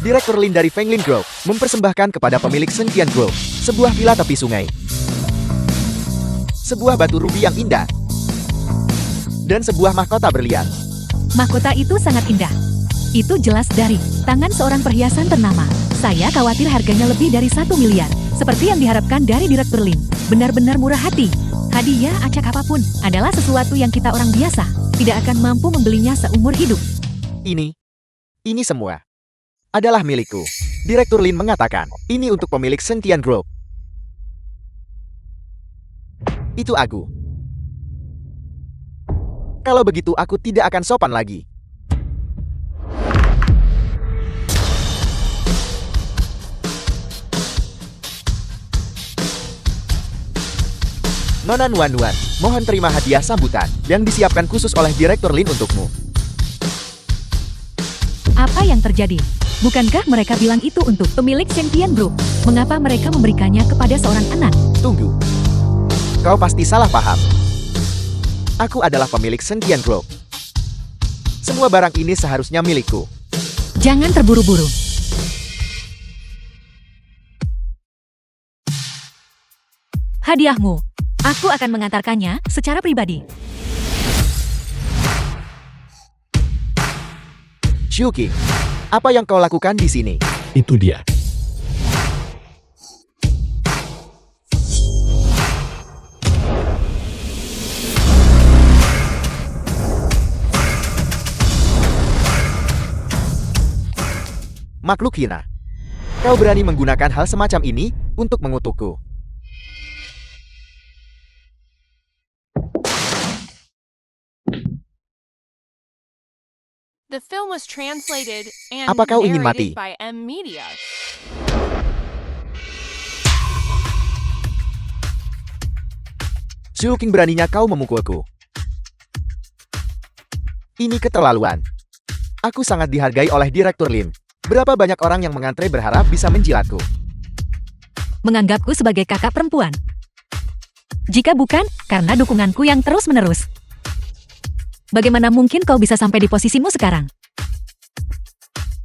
Direktur Lin dari Fenglin Group mempersembahkan kepada pemilik Sentian Group sebuah villa tepi sungai, sebuah batu rubi yang indah, dan sebuah mahkota berlian. Mahkota itu sangat indah. Itu jelas dari tangan seorang perhiasan ternama. Saya khawatir harganya lebih dari 1 miliar. Seperti yang diharapkan dari Direktur Lin. Benar-benar murah hati. Hadiah acak apapun adalah sesuatu yang kita orang biasa tidak akan mampu membelinya seumur hidup. Ini semua adalah milikku. Direktur Lin mengatakan, ini untuk pemilik Sentian Group. Itu aku. Kalau begitu aku tidak akan sopan lagi. Nona Nuan Nuan, mohon terima hadiah sambutan yang disiapkan khusus oleh Direktur Lin untukmu. Apa yang terjadi? Bukankah mereka bilang itu untuk pemilik Sentian Group? Mengapa mereka memberikannya kepada seorang anak? Tunggu. Kau pasti salah paham. Aku adalah pemilik Sentian Group. Semua barang ini seharusnya milikku. Jangan terburu-buru. Hadiahmu. Aku akan mengantarkannya secara pribadi. Shuki, apa yang kau lakukan di sini? Itu dia. Makhluk hina. Kau berani menggunakan hal semacam ini untuk mengutukku. The film was translated and Apa kau ingin mati? narrated by M Media. Shuking, beraninya kau memukulku. Ini keterlaluan. Aku sangat dihargai oleh Direktur Lin. Berapa banyak orang yang mengantre berharap bisa menjilatku. Menganggapku sebagai kakak perempuan. Jika bukan, karena dukunganku yang terus-menerus. Bagaimana mungkin kau bisa sampai di posisimu sekarang?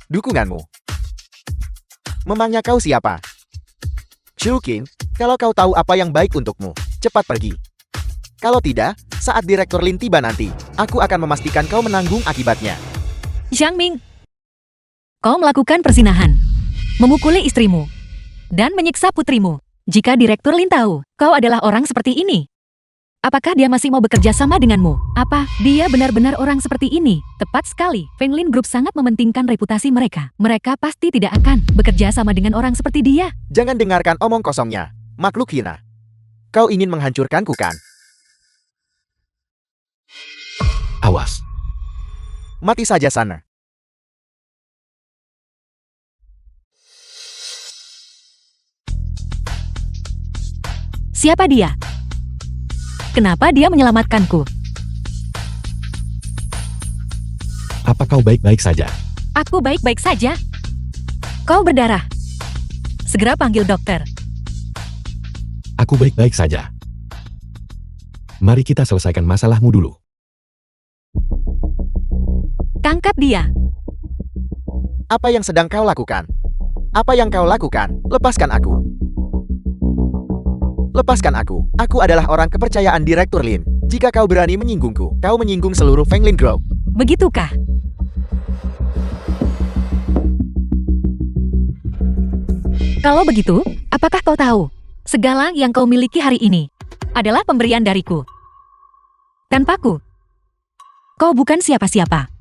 Dukunganmu. Memangnya kau siapa? Shuking, kalau kau tahu apa yang baik untukmu, cepat pergi. Kalau tidak, saat Direktur Lin tiba nanti, aku akan memastikan kau menanggung akibatnya. Zhang Ming, kau melakukan persinahan, memukuli istrimu, dan menyiksa putrimu. Jika Direktur Lin tahu, kau adalah orang seperti ini, apakah dia masih mau bekerja sama denganmu? Apa dia benar-benar orang seperti ini? Tepat sekali, Fenglin Group sangat mementingkan reputasi mereka. Mereka pasti tidak akan bekerja sama dengan orang seperti dia. Jangan dengarkan omong kosongnya, makhluk hina. Kau ingin menghancurkanku kan? Awas. Mati saja sana. Siapa dia? Kenapa dia menyelamatkanku? Apa kau baik-baik saja? Aku baik-baik saja. Kau berdarah. Segera panggil dokter. Aku baik-baik saja. Mari kita selesaikan masalahmu dulu. Tangkap dia. Apa yang sedang kau lakukan? Apa yang kau lakukan? Lepaskan aku. Lepaskan aku. Aku adalah orang kepercayaan Direktur Lin. Jika kau berani menyinggungku, kau menyinggung seluruh Fenglin Group. Begitukah? Kalau begitu, apakah kau tahu? Segala yang kau miliki hari ini adalah pemberian dariku. Tanpaku, kau bukan siapa-siapa.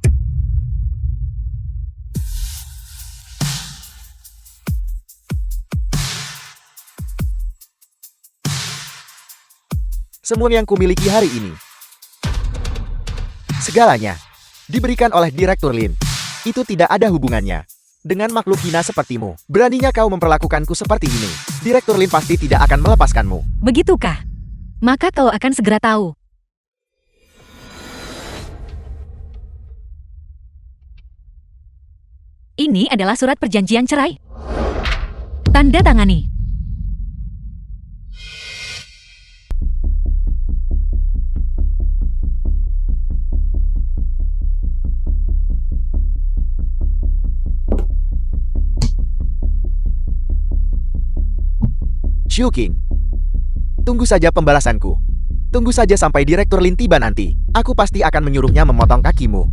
Semua yang kumiliki hari ini, segalanya, diberikan oleh Direktur Lin. Itu tidak ada hubungannya dengan makhluk hina sepertimu. Beraninya kau memperlakukanku seperti ini. Direktur Lin pasti tidak akan melepaskanmu. Begitukah? Maka kau akan segera tahu. Ini adalah surat perjanjian cerai. Tanda tangani. Xiu Qing, tunggu saja pembalasanku. Tunggu saja sampai Direktur Lin tiba nanti. Aku pasti akan menyuruhnya memotong kakimu.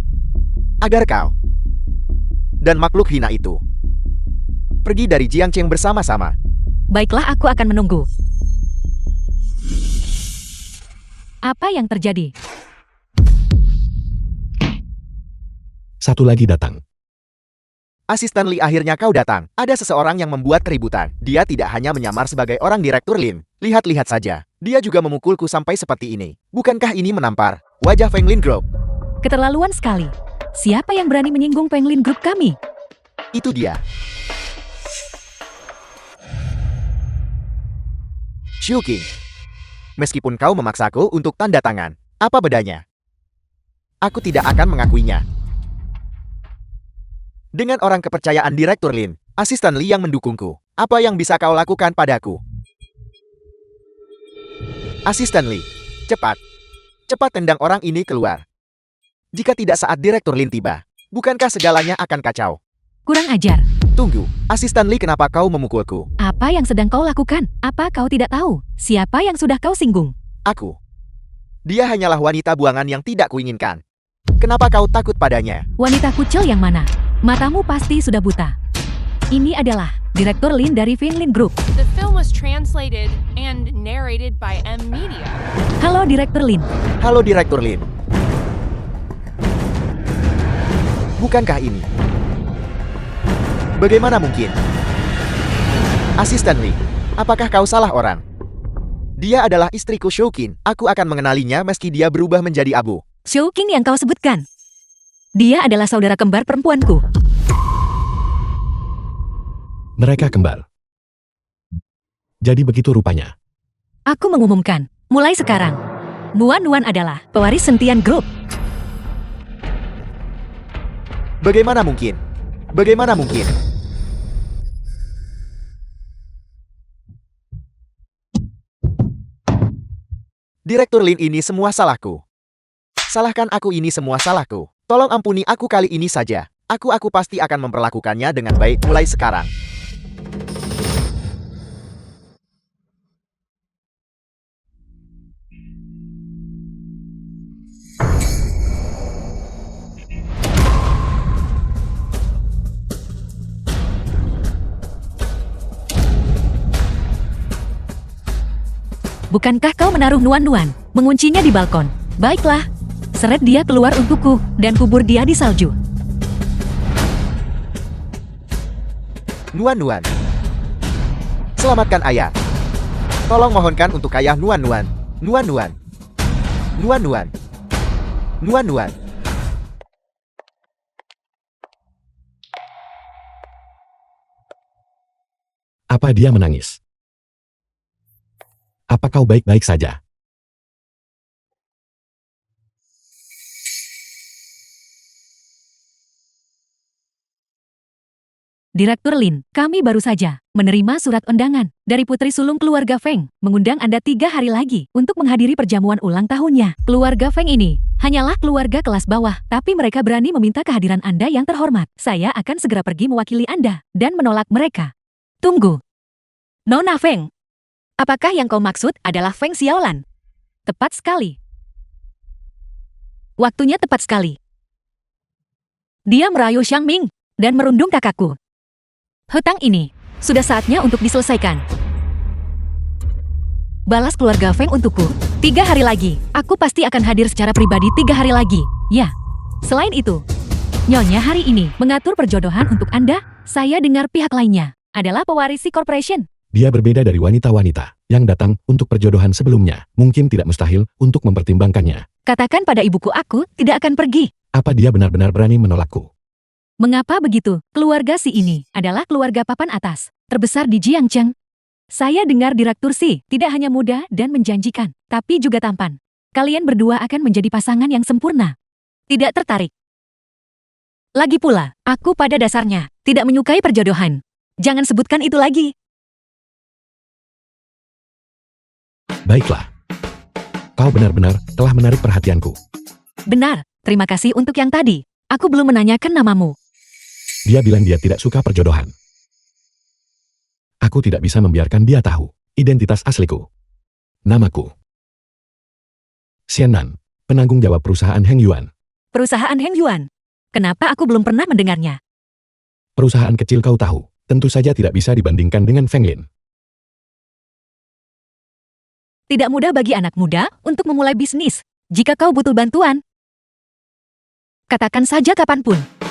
Agar kau dan makhluk hina itu pergi dari Jiangcheng bersama-sama. Baiklah, aku akan menunggu. Apa yang terjadi? Satu lagi datang. Asisten Li, akhirnya kau datang. Ada seseorang yang membuat keributan. Dia tidak hanya menyamar sebagai orang Direktur Lin. Lihat-lihat saja. Dia juga memukulku sampai seperti ini. Bukankah ini menampar wajah Feng Lin Group? Keterlaluan sekali. Siapa yang berani menyinggung Feng Lin Group kami? Itu dia. Xiu Qing, meskipun kau memaksaku untuk tanda tangan, apa bedanya? Aku tidak akan mengakuinya. Dengan orang kepercayaan Direktur Lin, asisten Li yang mendukungku, apa yang bisa kau lakukan padaku? Asisten Li, cepat. Cepat tendang orang ini keluar. Jika tidak saat Direktur Lin tiba, bukankah segalanya akan kacau? Kurang ajar. Tunggu, asisten Li, kenapa kau memukulku? Apa yang sedang kau lakukan? Apa kau tidak tahu? Siapa yang sudah kau singgung? Aku. Dia hanyalah wanita buangan yang tidak kuinginkan. Kenapa kau takut padanya? Wanita kucil yang mana? Matamu pasti sudah buta. Ini adalah Direktur Lin dari Feng Lin Group. The film was translated and narrated by M Media. Halo Direktur Lin. Halo Direktur Lin. Bukankah ini? Bagaimana mungkin? Asisten Li, apakah kau salah orang? Dia adalah istriku Xiu Qing. Aku akan mengenalinya meski dia berubah menjadi abu. Xiu Qing yang kau sebutkan. Dia adalah saudara kembar perempuanku. Mereka kembar. Jadi begitu rupanya. Aku mengumumkan, mulai sekarang, Nuan Nuan adalah pewaris Sentian Group. Bagaimana mungkin? Bagaimana mungkin? Direktur Lin, ini semua salahku. Salahkan aku, ini semua salahku. Tolong ampuni aku kali ini saja. Aku pasti akan memperlakukannya dengan baik mulai sekarang. Bukankah kau menaruh Nuan Nuan, menguncinya di balkon? Baiklah, seret dia keluar untukku, dan kubur dia di salju. Nuan Nuan. Selamatkan ayah. Tolong mohonkan untuk ayah Nuan Nuan. Nuan Nuan. Nuan Nuan. Nuan Nuan. Apa dia menangis? Apa kau baik-baik saja? Direktur Lin, kami baru saja menerima surat undangan dari putri sulung keluarga Feng, mengundang Anda 3 hari lagi untuk menghadiri perjamuan ulang tahunnya. Keluarga Feng ini hanyalah keluarga kelas bawah, tapi mereka berani meminta kehadiran Anda yang terhormat. Saya akan segera pergi mewakili Anda dan menolak mereka. Tunggu. Nona Feng, apakah yang kau maksud adalah Feng Xiaolan? Tepat sekali. Waktunya tepat sekali. Dia merayu Xiang Ming dan merundung kakakku. Hutang ini sudah saatnya untuk diselesaikan. Balas keluarga Feng untukku. 3 hari lagi, aku pasti akan hadir secara pribadi 3 hari lagi. Ya, selain itu, Nyonya hari ini mengatur perjodohan untuk Anda. Saya dengar pihak lainnya adalah pewaris Si Corporation. Dia berbeda dari wanita-wanita yang datang untuk perjodohan sebelumnya. Mungkin tidak mustahil untuk mempertimbangkannya. Katakan pada ibuku aku tidak akan pergi. Apa dia benar-benar berani menolakku? Mengapa begitu? Keluarga Si ini adalah keluarga papan atas, terbesar di Jiangcheng. Saya dengar Direktur Si tidak hanya muda dan menjanjikan, tapi juga tampan. Kalian berdua akan menjadi pasangan yang sempurna. Tidak tertarik. Lagi pula, aku pada dasarnya tidak menyukai perjodohan. Jangan sebutkan itu lagi. Baiklah. Kau benar-benar telah menarik perhatianku. Benar, terima kasih untuk yang tadi. Aku belum menanyakan namamu. Dia bilang dia tidak suka perjodohan. Aku tidak bisa membiarkan dia tahu. Identitas asliku. Namaku Xianan, penanggung jawab perusahaan Heng Yuan. Perusahaan Heng Yuan. Kenapa aku belum pernah mendengarnya? Perusahaan kecil kau tahu, tentu saja tidak bisa dibandingkan dengan Feng Lin. Tidak mudah bagi anak muda untuk memulai bisnis. Jika kau butuh bantuan, katakan saja kapanpun.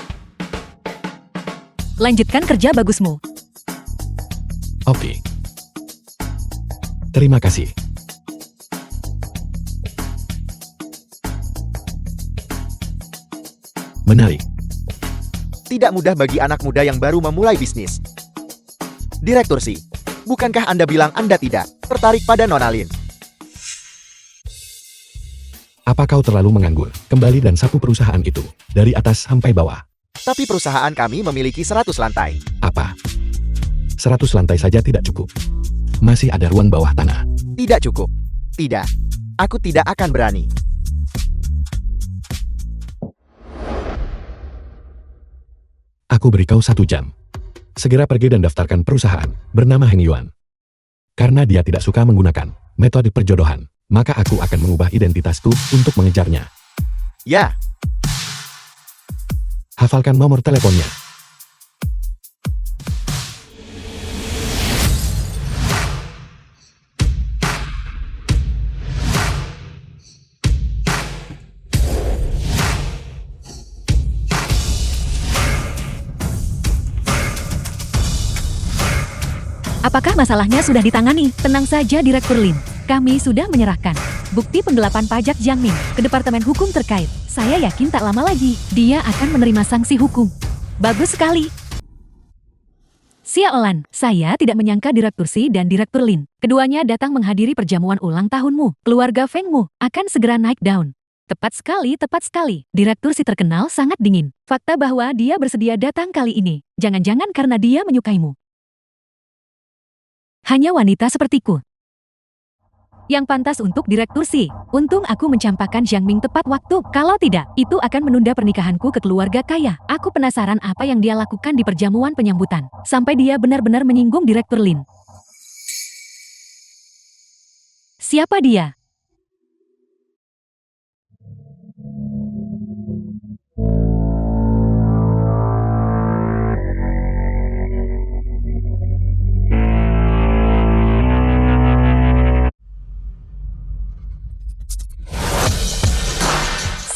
Lanjutkan kerja bagusmu. Oke. Terima kasih. Menarik. Tidak mudah bagi anak muda yang baru memulai bisnis. Direktur Si, bukankah Anda bilang Anda tidak tertarik pada Nona Lin? Apa kau terlalu menganggur? Kembali dan sapu perusahaan itu, dari atas sampai bawah. Tapi perusahaan kami memiliki 100 lantai. Apa? 100 lantai saja tidak cukup. Masih ada ruang bawah tanah. Tidak cukup. Tidak. Aku tidak akan berani. Aku beri kau 1 jam. Segera pergi dan daftarkan perusahaan bernama Heng Yuan. Karena dia tidak suka menggunakan metode perjodohan, maka aku akan mengubah identitasku untuk mengejarnya. Ya, Hafalkan nomor teleponnya. Apakah masalahnya sudah ditangani? Tenang saja Direktur Lin. Kami sudah menyerahkan bukti penggelapan pajak Jiang Ming ke Departemen Hukum terkait. Saya yakin tak lama lagi, dia akan menerima sanksi hukum. Bagus sekali. Xia Olan, saya tidak menyangka Direktur Si dan Direktur Lin. Keduanya datang menghadiri perjamuan ulang tahunmu. Keluarga Fengmu akan segera naik daun. Tepat sekali, tepat sekali. Direktur Si terkenal sangat dingin. Fakta bahwa dia bersedia datang kali ini. Jangan-jangan karena dia menyukaimu. Hanya wanita sepertiku yang pantas untuk Direktur Si. Untung aku mencampakkan Jiang Ming tepat waktu. Kalau tidak, itu akan menunda pernikahanku ke keluarga kaya. Aku penasaran apa yang dia lakukan di perjamuan penyambutan. Sampai dia benar-benar menyinggung Direktur Lin. Siapa dia?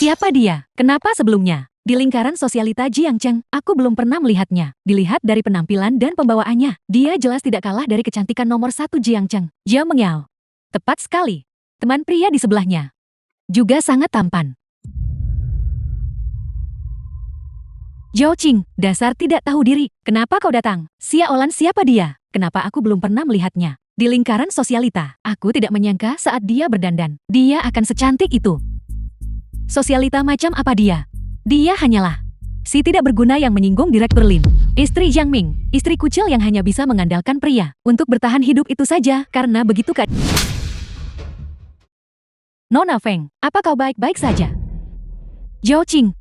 Siapa dia? Kenapa sebelumnya? Di lingkaran sosialita Jiang Cheng, aku belum pernah melihatnya. Dilihat dari penampilan dan pembawaannya, dia jelas tidak kalah dari kecantikan nomor 1 Jiang Cheng, Jia Mengyao. Tepat sekali. Teman pria di sebelahnya juga sangat tampan. Zhao Qing, dasar tidak tahu diri. Kenapa kau datang? Xia Olan, siapa dia? Kenapa aku belum pernah melihatnya? Di lingkaran sosialita, aku tidak menyangka saat dia berdandan, dia akan secantik itu. Sosialita macam apa dia? Dia hanyalah si tidak berguna yang menyinggung Direktur Lin. Istri Jiang Ming, istri kucil yang hanya bisa mengandalkan pria untuk bertahan hidup itu saja karena begitu kan. Nona Feng, apa kau baik-baik saja? Zhao Qing,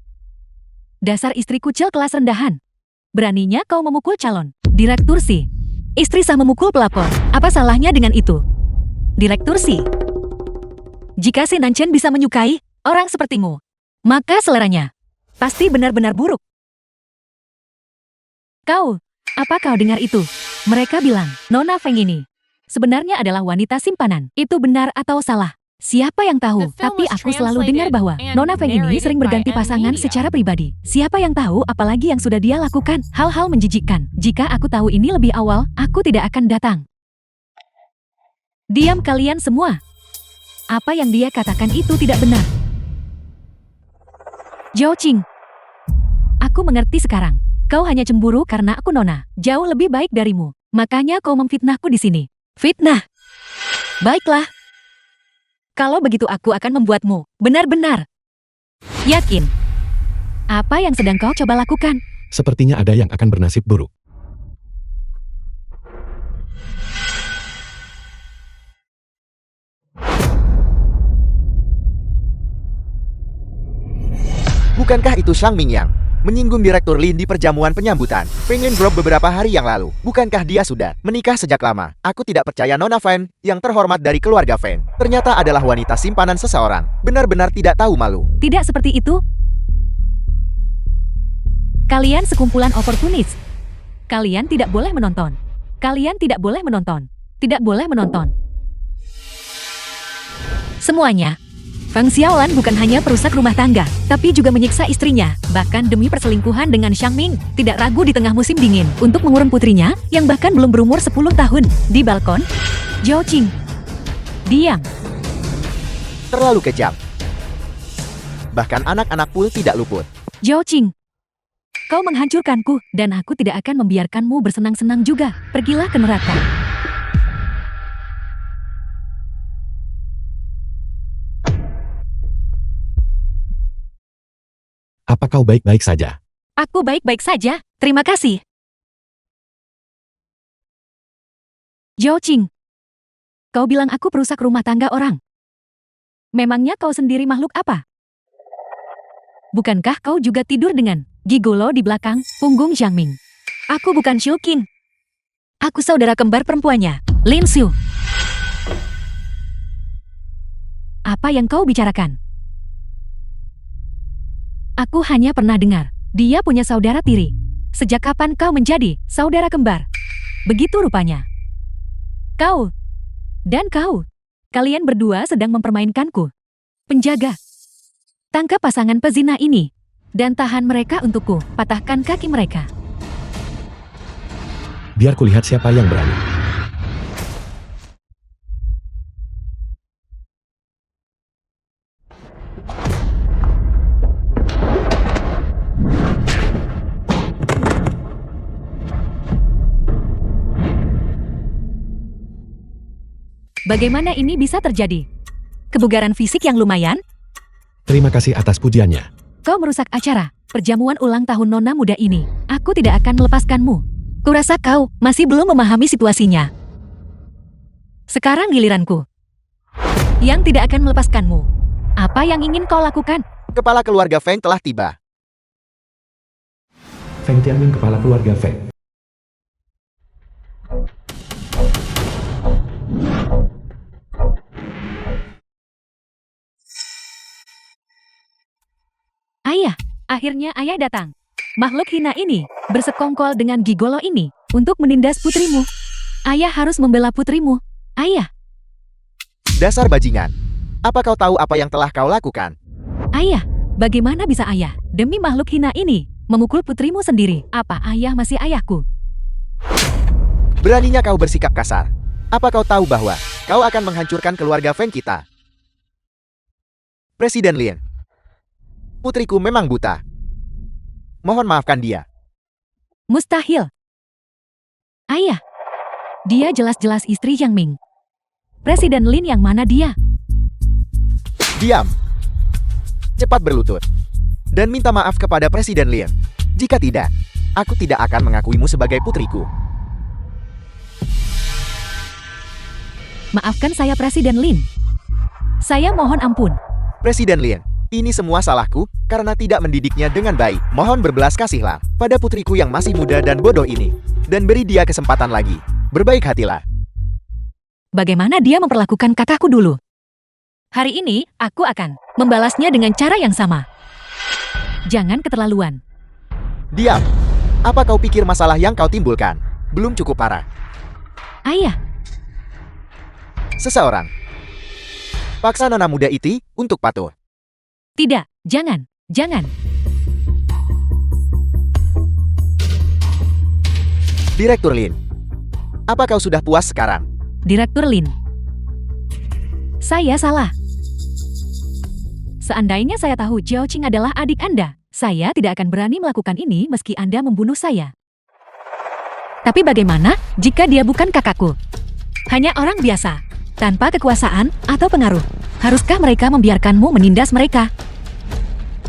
dasar istri kucil kelas rendahan. Beraninya kau memukul calon Direktur Si. Istri sah memukul pelapor. Apa salahnya dengan itu? Direktur Si, jika si Nanchen bisa menyukai orang sepertimu, maka seleranya pasti benar-benar buruk. Kau, apa kau dengar itu? Mereka bilang, Nona Feng ini sebenarnya adalah wanita simpanan. Itu benar atau salah? Siapa yang tahu? Tapi aku selalu dengar bahwa Nona Feng ini sering berganti pasangan secara pribadi. Siapa yang tahu apalagi yang sudah dia lakukan? Hal-hal menjijikkan. Jika aku tahu ini lebih awal, aku tidak akan datang. Diam kalian semua. Apa yang dia katakan itu tidak benar. Zhao Qing, aku mengerti sekarang. Kau hanya cemburu karena aku nona. Jauh lebih baik darimu. Makanya kau memfitnahku di sini. Fitnah? Baiklah. Kalau begitu aku akan membuatmu benar-benar yakin. Apa yang sedang kau coba lakukan? Sepertinya ada yang akan bernasib buruk. bukankah itu Shang Mingyang? menyinggung Direktur Lin di perjamuan penyambutan Feng Lin Group beberapa hari yang lalu. Bukankah dia sudah menikah sejak lama? Aku tidak percaya Nona Feng, yang terhormat dari keluarga Feng, ternyata adalah wanita simpanan seseorang. Benar-benar tidak tahu malu. Tidak seperti itu. Kalian sekumpulan oportunis. Kalian tidak boleh menonton. Kalian tidak boleh menonton. Tidak boleh menonton. Semuanya. Feng Xiaolan bukan hanya perusak rumah tangga, tapi juga menyiksa istrinya, bahkan demi perselingkuhan dengan Xiang Ming, tidak ragu di tengah musim dingin untuk mengurung putrinya, yang bahkan belum berumur 10 tahun. Di balkon, Zhao Qing. Diam. Terlalu kejam. Bahkan anak-anak pun tidak luput. Zhao Qing. Kau menghancurkanku, dan aku tidak akan membiarkanmu bersenang-senang juga. Pergilah ke neraka. Apa kau baik-baik saja? Aku baik-baik saja, terima kasih. Zhao Qing. Kau bilang aku perusak rumah tangga orang. Memangnya kau sendiri makhluk apa? Bukankah kau juga tidur dengan gigolo di belakang punggung Xiang Ming? Aku bukan Xiu Qing. Aku saudara kembar perempuannya, Lin Xiu. Apa yang kau bicarakan? Aku hanya pernah dengar, dia punya saudara tiri. Sejak kapan kau menjadi saudara kembar? Begitu rupanya. Kau dan kau, kalian berdua sedang mempermainkanku. Penjaga, tangkap pasangan pezina ini dan tahan mereka untukku. Patahkan kaki mereka. Biar kulihat siapa yang berani. Bagaimana ini bisa terjadi? Kebugaran fisik yang lumayan? Terima kasih atas pujiannya. Kau merusak acara perjamuan ulang tahun Nona muda ini. Aku tidak akan melepaskanmu. Kurasa kau masih belum memahami situasinya. Sekarang giliranku. Yang tidak akan melepaskanmu. Apa yang ingin kau lakukan? Kepala keluarga Feng telah tiba. Feng Tianming, kepala keluarga Feng. Ayah, akhirnya ayah datang. Makhluk hina ini bersekongkol dengan gigolo ini untuk menindas putrimu. Ayah harus membela putrimu. Ayah, Dasar bajingan. Apa kau tahu apa yang telah kau lakukan? ayah, bagaimana bisa ayah demi makhluk hina ini memukul putrimu sendiri? Apa ayah masih ayahku? Beraninya kau bersikap kasar. Apa kau tahu bahwa kau akan menghancurkan keluarga Feng kita? Presiden Lin. Putriku memang buta. Mohon maafkan dia. Mustahil. Ayah, dia jelas-jelas istri Yang Ming. Presiden Lin yang mana dia? Diam. Cepat berlutut. Dan minta maaf kepada Presiden Lin. Jika tidak, aku tidak akan mengakuimu sebagai putriku. Maafkan saya Presiden Lin. Saya mohon ampun. Presiden Lin, ini semua salahku karena tidak mendidiknya dengan baik. Mohon berbelas kasihlah pada putriku yang masih muda dan bodoh ini. Dan beri dia kesempatan lagi. Berbaik hatilah. Bagaimana dia memperlakukan kakakku dulu? Hari ini, aku akan membalasnya dengan cara yang sama. Jangan keterlaluan. Diam. Apa kau pikir masalah yang kau timbulkan belum cukup parah? Ayah, Seseorang paksa nona muda itu untuk patuh. tidak, jangan, jangan. Direktur Lin, apa kau sudah puas sekarang? Direktur Lin. Saya salah. Seandainya saya tahu Zhao Qing adalah adik Anda, saya tidak akan berani melakukan ini meski Anda membunuh saya. Tapi bagaimana jika dia bukan kakakku? Hanya orang biasa, tanpa kekuasaan atau pengaruh. Haruskah mereka membiarkanmu menindas mereka?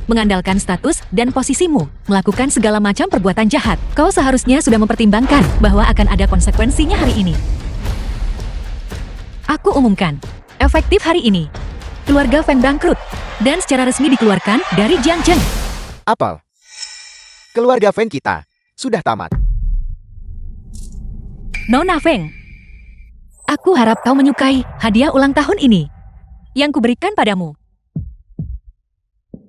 Mengandalkan status dan posisimu, melakukan segala macam perbuatan jahat, kau seharusnya sudah mempertimbangkan bahwa akan ada konsekuensinya hari ini. Aku umumkan, efektif hari ini, keluarga Feng bangkrut, dan secara resmi dikeluarkan dari Jiangzheng. Apel. Keluarga Feng kita sudah tamat. Nona Feng, aku harap kau menyukai hadiah ulang tahun ini yang kuberikan padamu.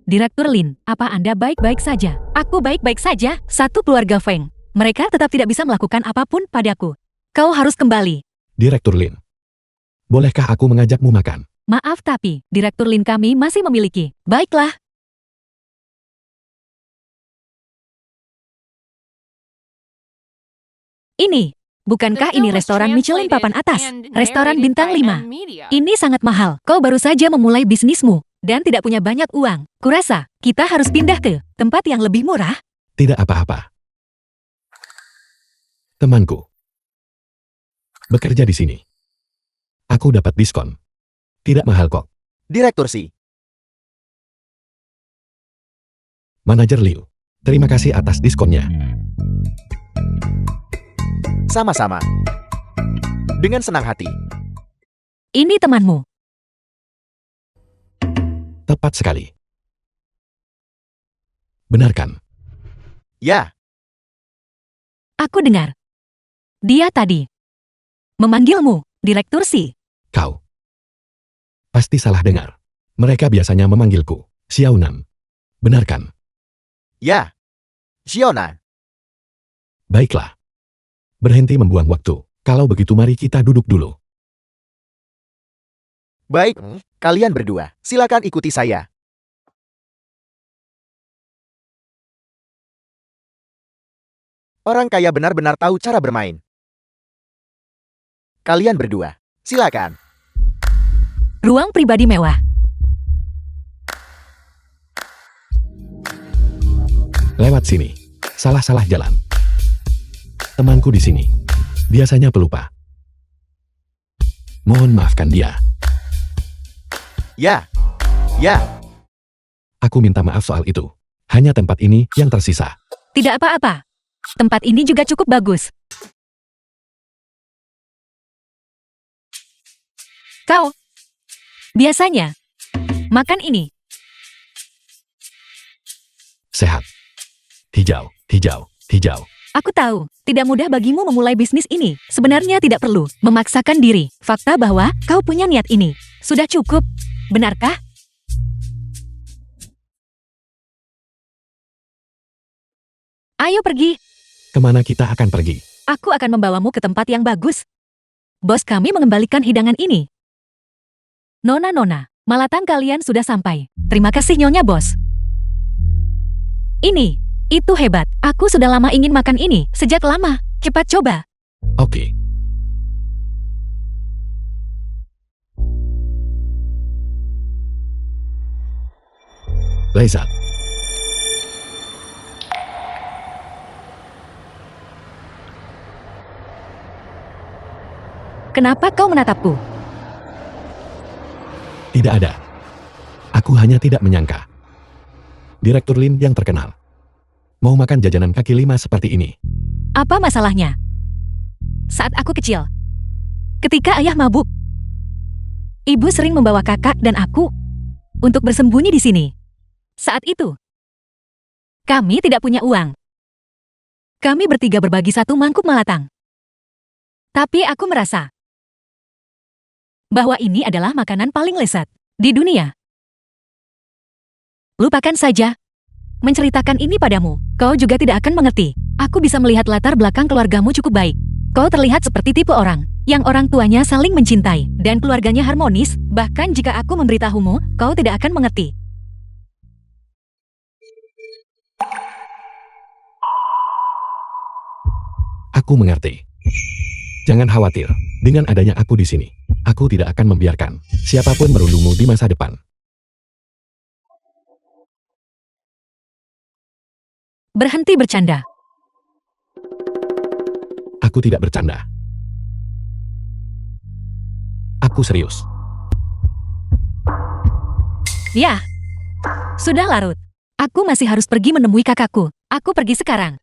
Direktur Lin, apa Anda baik-baik saja? Aku baik-baik saja. Satu keluarga Feng. Mereka tetap tidak bisa melakukan apapun padaku. Kau harus kembali. Direktur Lin. Bolehkah aku mengajakmu makan? Maaf tapi, Direktur Lin kami masih memiliki. Baiklah. Ini, bukankah ini restoran Michelin papan atas? Restoran bintang 5. Ini sangat mahal. Kau baru saja memulai bisnismu dan tidak punya banyak uang. Kurasa, kita harus pindah ke tempat yang lebih murah. Tidak apa-apa. Temanku. Bekerja di sini. Aku dapat diskon. Tidak mahal kok. Direktur Si. Manajer Liu. Terima kasih atas diskonnya. Sama-sama. Dengan senang hati. Ini temanmu. Tepat sekali. Benarkan? Ya, Aku dengar. Dia tadi memanggilmu, Direktur Si. Kau. Pasti salah dengar. Mereka biasanya memanggilku Xiaonan. Benarkan? ya. Xiona. Baiklah. Berhenti membuang waktu. Kalau begitu mari kita duduk dulu. Baik, kalian berdua. Silakan ikuti saya. Orang kaya benar-benar tahu cara bermain. Kalian berdua. Silakan. Ruang pribadi mewah. Lewat sini. Salah-salah jalan. Temanku di sini. Biasanya pelupa. Mohon maafkan dia. Ya. Ya. Aku minta maaf soal itu. Hanya tempat ini yang tersisa. Tidak apa-apa. Tempat ini juga cukup bagus. Kau biasanya makan ini. Sehat. Hijau, hijau, hijau. Aku tahu, tidak mudah bagimu memulai bisnis ini. Sebenarnya tidak perlu memaksakan diri. Fakta bahwa kau punya niat ini sudah cukup. Benarkah? Ayo pergi. Kemana kita akan pergi? Aku akan membawamu ke tempat yang bagus. Bos kami mengembalikan hidangan ini. Nona, malatang kalian sudah sampai. Terima kasih Nyonya Bos. Ini, itu hebat. Aku sudah lama ingin makan ini, sejak lama. Cepat coba. Oke. Lezat. Kenapa kau menatapku? Tidak ada. Aku hanya tidak menyangka. Direktur Lin yang terkenal. Mau makan jajanan kaki lima seperti ini. Apa masalahnya? Saat aku kecil, ketika ayah mabuk, ibu sering membawa kakak dan aku untuk bersembunyi di sini. Saat itu, kami tidak punya uang. Kami bertiga berbagi satu mangkuk malatang. Tapi aku merasa bahwa ini adalah makanan paling lezat di dunia. Lupakan saja. Menceritakan ini padamu, kau juga tidak akan mengerti. Aku bisa melihat latar belakang keluargamu cukup baik. Kau terlihat seperti tipe orang yang orang tuanya saling mencintai dan keluarganya harmonis, bahkan jika aku memberitahumu, kau tidak akan mengerti. Aku mengerti. Jangan khawatir. Dengan adanya aku di sini, aku tidak akan membiarkan siapapun merundungmu di masa depan. Berhenti bercanda. Aku tidak bercanda. Aku serius. Ya, sudah larut. Aku masih harus pergi menemui kakakku. Aku pergi sekarang.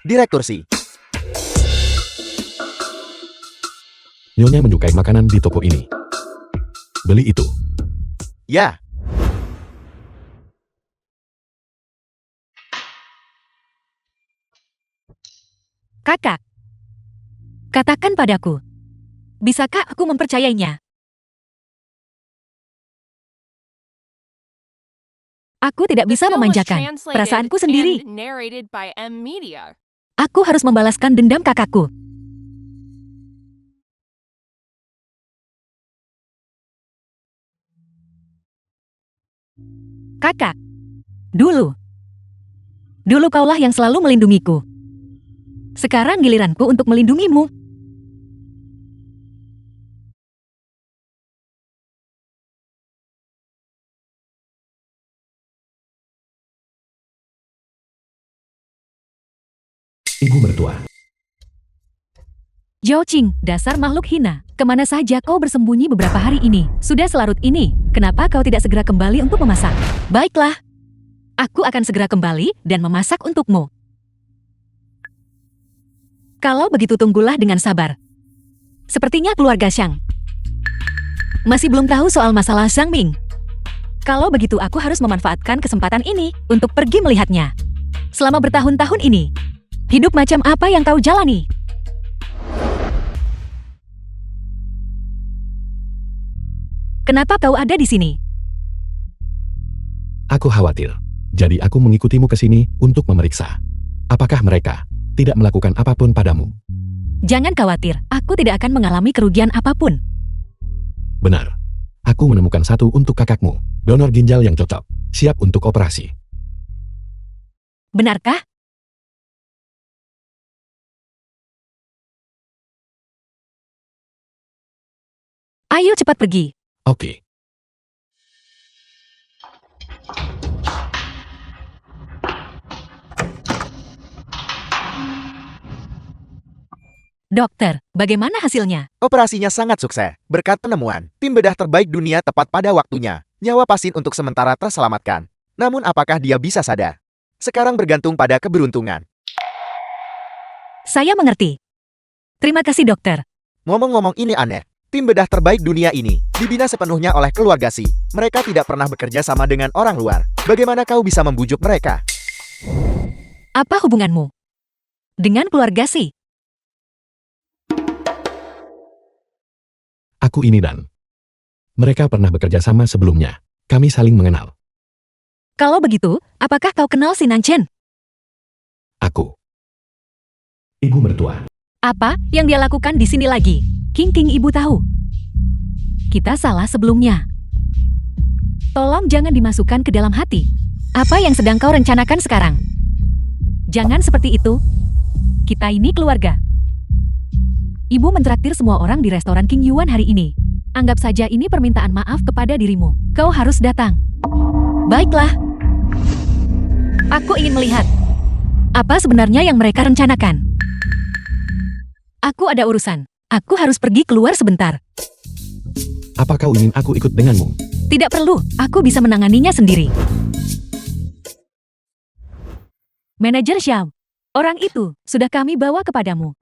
Direktur Si. Nyonya menyukai makanan di toko ini. Beli itu. Ya, Kakak, katakan padaku, bisakah aku mempercayainya? Aku tidak The bisa film was memanjakan translated perasaanku sendiri. and narrated by M Media. Aku harus membalaskan dendam kakakku. Kakak, dulu kaulah yang selalu melindungiku. Sekarang giliranku untuk melindungimu. Ibu mertua. Zhao Qing, dasar makhluk hina. Kemana saja kau bersembunyi beberapa hari ini? Sudah selarut ini, kenapa kau tidak segera kembali untuk memasak? Baiklah, aku akan segera kembali dan memasak untukmu. Kalau begitu tunggulah dengan sabar. Sepertinya keluarga Shang masih belum tahu soal masalah Zhang Ming. Kalau begitu aku harus memanfaatkan kesempatan ini untuk pergi melihatnya. Selama bertahun-tahun ini, hidup macam apa yang kau jalani? Kenapa kau ada di sini? Aku khawatir. Jadi aku mengikutimu ke sini untuk memeriksa. Apakah mereka tidak melakukan apapun padamu? Jangan khawatir, aku tidak akan mengalami kerugian apapun. Benar. Aku menemukan satu untuk kakakmu. Donor ginjal yang cocok. Siap untuk operasi. Benarkah? Ayo cepat pergi. Oke. Dokter, bagaimana hasilnya? operasinya sangat sukses. Berkat penemuan, tim bedah terbaik dunia tepat pada waktunya. Nyawa pasien untuk sementara terselamatkan. Namun apakah dia bisa sadar? Sekarang bergantung pada keberuntungan. Saya mengerti. Terima kasih dokter. Ngomong-ngomong ini aneh. Tim bedah terbaik dunia ini dibina sepenuhnya oleh keluarga Si. Mereka tidak pernah bekerja sama dengan orang luar. Bagaimana kau bisa membujuk mereka? Apa hubunganmu dengan keluarga Si? Aku ini dan mereka pernah bekerja sama sebelumnya. Kami saling mengenal. Kalau begitu, apakah kau kenal si Nanchen? Aku. Ibu mertua. Apa yang dia lakukan di sini lagi? King ibu tahu. Kita salah sebelumnya. Tolong jangan dimasukkan ke dalam hati. Apa yang sedang kau rencanakan sekarang? Jangan seperti itu. Kita ini keluarga. Ibu mentraktir semua orang di restoran King Yuan hari ini. Anggap saja ini permintaan maaf kepada dirimu. Kau harus datang. Baiklah. Aku ingin melihat apa sebenarnya yang mereka rencanakan. Aku ada urusan. Aku harus pergi keluar sebentar. Apa kau ingin aku ikut denganmu? Tidak perlu, aku bisa menanganinya sendiri. Manajer Xiao, orang itu sudah kami bawa kepadamu.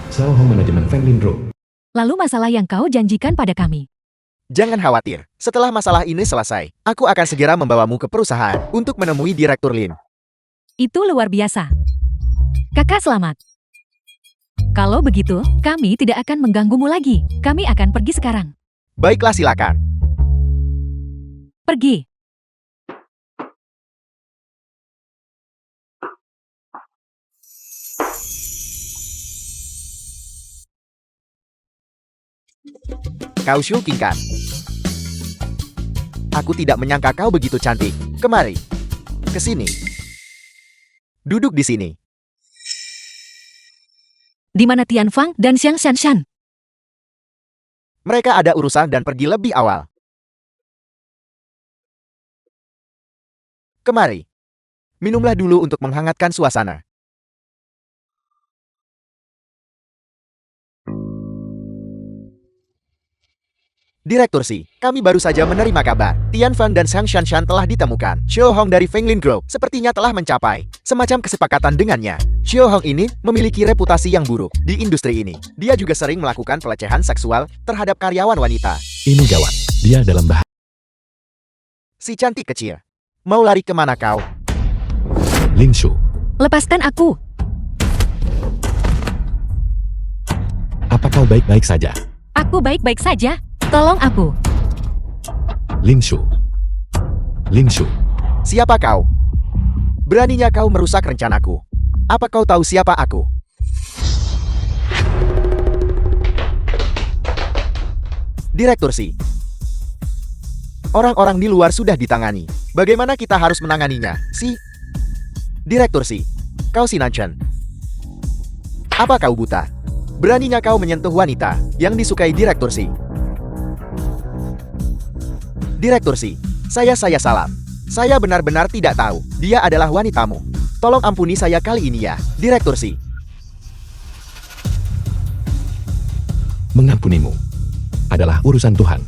Sao Hong Manajemen Fan Lindro. Lalu masalah yang kau janjikan pada kami. Jangan khawatir. Setelah masalah ini selesai, aku akan segera membawamu ke perusahaan untuk menemui Direktur Lin. Itu luar biasa. Kakak selamat. Kalau begitu, kami tidak akan mengganggumu lagi. Kami akan pergi sekarang. Baiklah, silakan. Pergi. Kau Shu King kan? Aku tidak menyangka kau begitu cantik. Kemari. Ke sini. Duduk di sini. Di mana Tian Fang dan Xiang Shanshan? Mereka ada urusan dan pergi lebih awal. Kemari. Minumlah dulu untuk menghangatkan suasana. Direktur Si, kami baru saja menerima kabar. Tian Fan dan Sang Shanshan telah ditemukan. Xiao Hong dari Fenglin Group sepertinya telah mencapai semacam kesepakatan dengannya. Xiao Hong ini memiliki reputasi yang buruk di industri ini. Dia juga sering melakukan pelecehan seksual terhadap karyawan wanita. Ini gawat. Dia dalam bahaya. Si cantik kecil, mau lari kemana kau? Lin Shu, Lepaskan aku. apa kau baik-baik saja? Aku baik-baik saja. Tolong aku. Lin Shu. Lin Shu, Siapa kau? Beraninya kau merusak rencanaku. Apa kau tahu siapa aku? Direktur Si, orang-orang di luar sudah ditangani. Bagaimana kita harus menanganinya, Si? Direktur Si, kau Sinan Chen. Apa kau buta? Beraninya kau menyentuh wanita yang disukai Direktur Si. Direktur Si, saya salah. Saya benar-benar tidak tahu. Dia adalah wanitamu. Tolong ampuni saya kali ini ya, Direktur Si. mengampunimu adalah urusan Tuhan.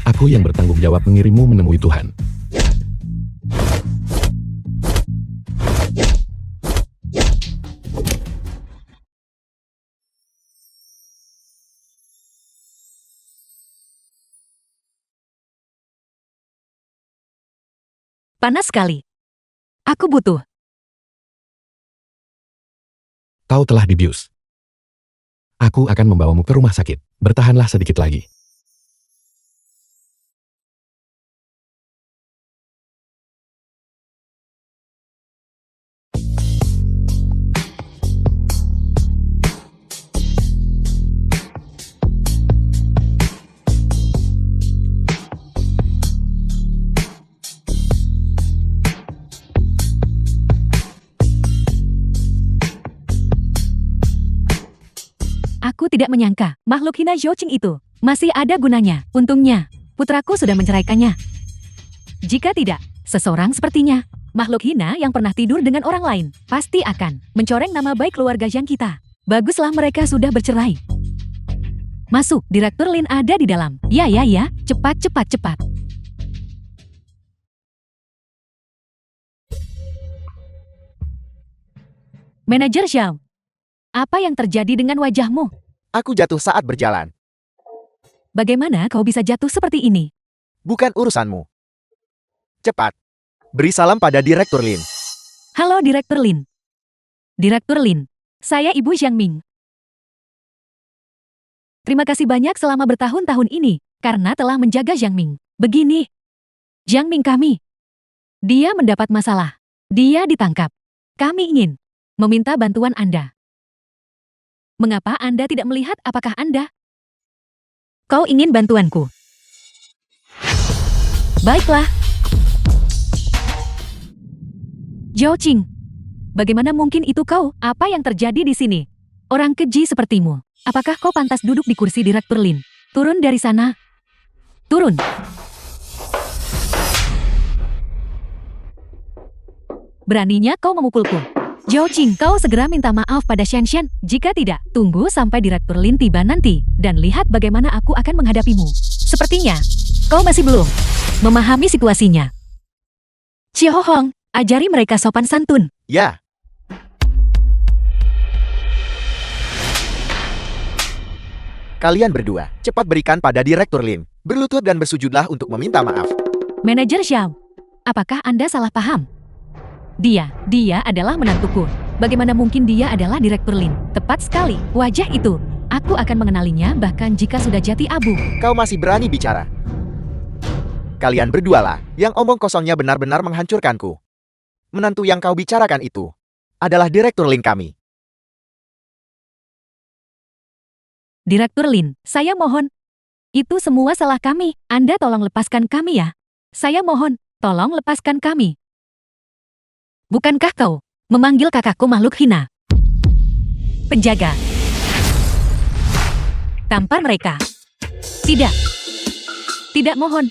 Aku yang bertanggung jawab mengirimmu menemui Tuhan. Panas sekali. Aku butuh. Kau telah dibius. Aku akan membawamu ke rumah sakit. Bertahanlah sedikit lagi. Aku tidak menyangka makhluk hina Zhou Qing itu masih ada gunanya. Untungnya, putraku sudah menceraikannya. Jika tidak, seseorang sepertinya, makhluk hina yang pernah tidur dengan orang lain, pasti akan mencoreng nama baik keluarga Zhang kita. Baguslah mereka sudah bercerai. Masuk, Direktur Lin ada di dalam. Ya, cepat. Manajer Zhao, apa yang terjadi dengan wajahmu? Aku jatuh saat berjalan. Bagaimana kau bisa jatuh seperti ini? Bukan urusanmu. Cepat. Beri salam pada Direktur Lin. Halo Direktur Lin. Direktur Lin, saya Ibu Jiang Ming. Terima kasih banyak selama bertahun-tahun ini, karena telah menjaga Jiang Ming. Begini, Jiang Ming kami. Dia mendapat masalah. Dia ditangkap. Kami ingin meminta bantuan Anda. Mengapa Anda tidak melihat apakah Anda? Kau ingin bantuanku? Baiklah. Zhou Qing, bagaimana mungkin itu kau? Apa yang terjadi di sini? Orang keji sepertimu. Apakah kau pantas duduk di kursi Direktur Lin? Turun dari sana. Turun. Beraninya kau memukulku. Zhou Qing, kau segera minta maaf pada Shanshan. Jika tidak, tunggu sampai Direktur Lin tiba nanti, dan lihat bagaimana aku akan menghadapimu. Sepertinya, kau masih belum memahami situasinya. Xiao Hong, ajari mereka sopan santun. Ya. Kalian berdua, cepat berikan pada Direktur Lin. Berlutut dan bersujudlah untuk meminta maaf. Manajer Xiao, apakah Anda salah paham? Dia adalah menantuku. Bagaimana mungkin dia adalah Direktur Lin? Tepat sekali, wajah itu. Aku akan mengenalinya bahkan jika sudah jati abu. Kau masih berani bicara. Kalian berdualah, yang omong kosongnya benar-benar menghancurkanku. Menantu yang kau bicarakan itu adalah Direktur Lin kami. Direktur Lin, saya mohon. Itu semua salah kami. Anda tolong lepaskan kami ya. Saya mohon, tolong lepaskan kami. Bukankah kau memanggil kakakku makhluk hina? Penjaga. Tampar mereka. Tidak. Tidak mohon.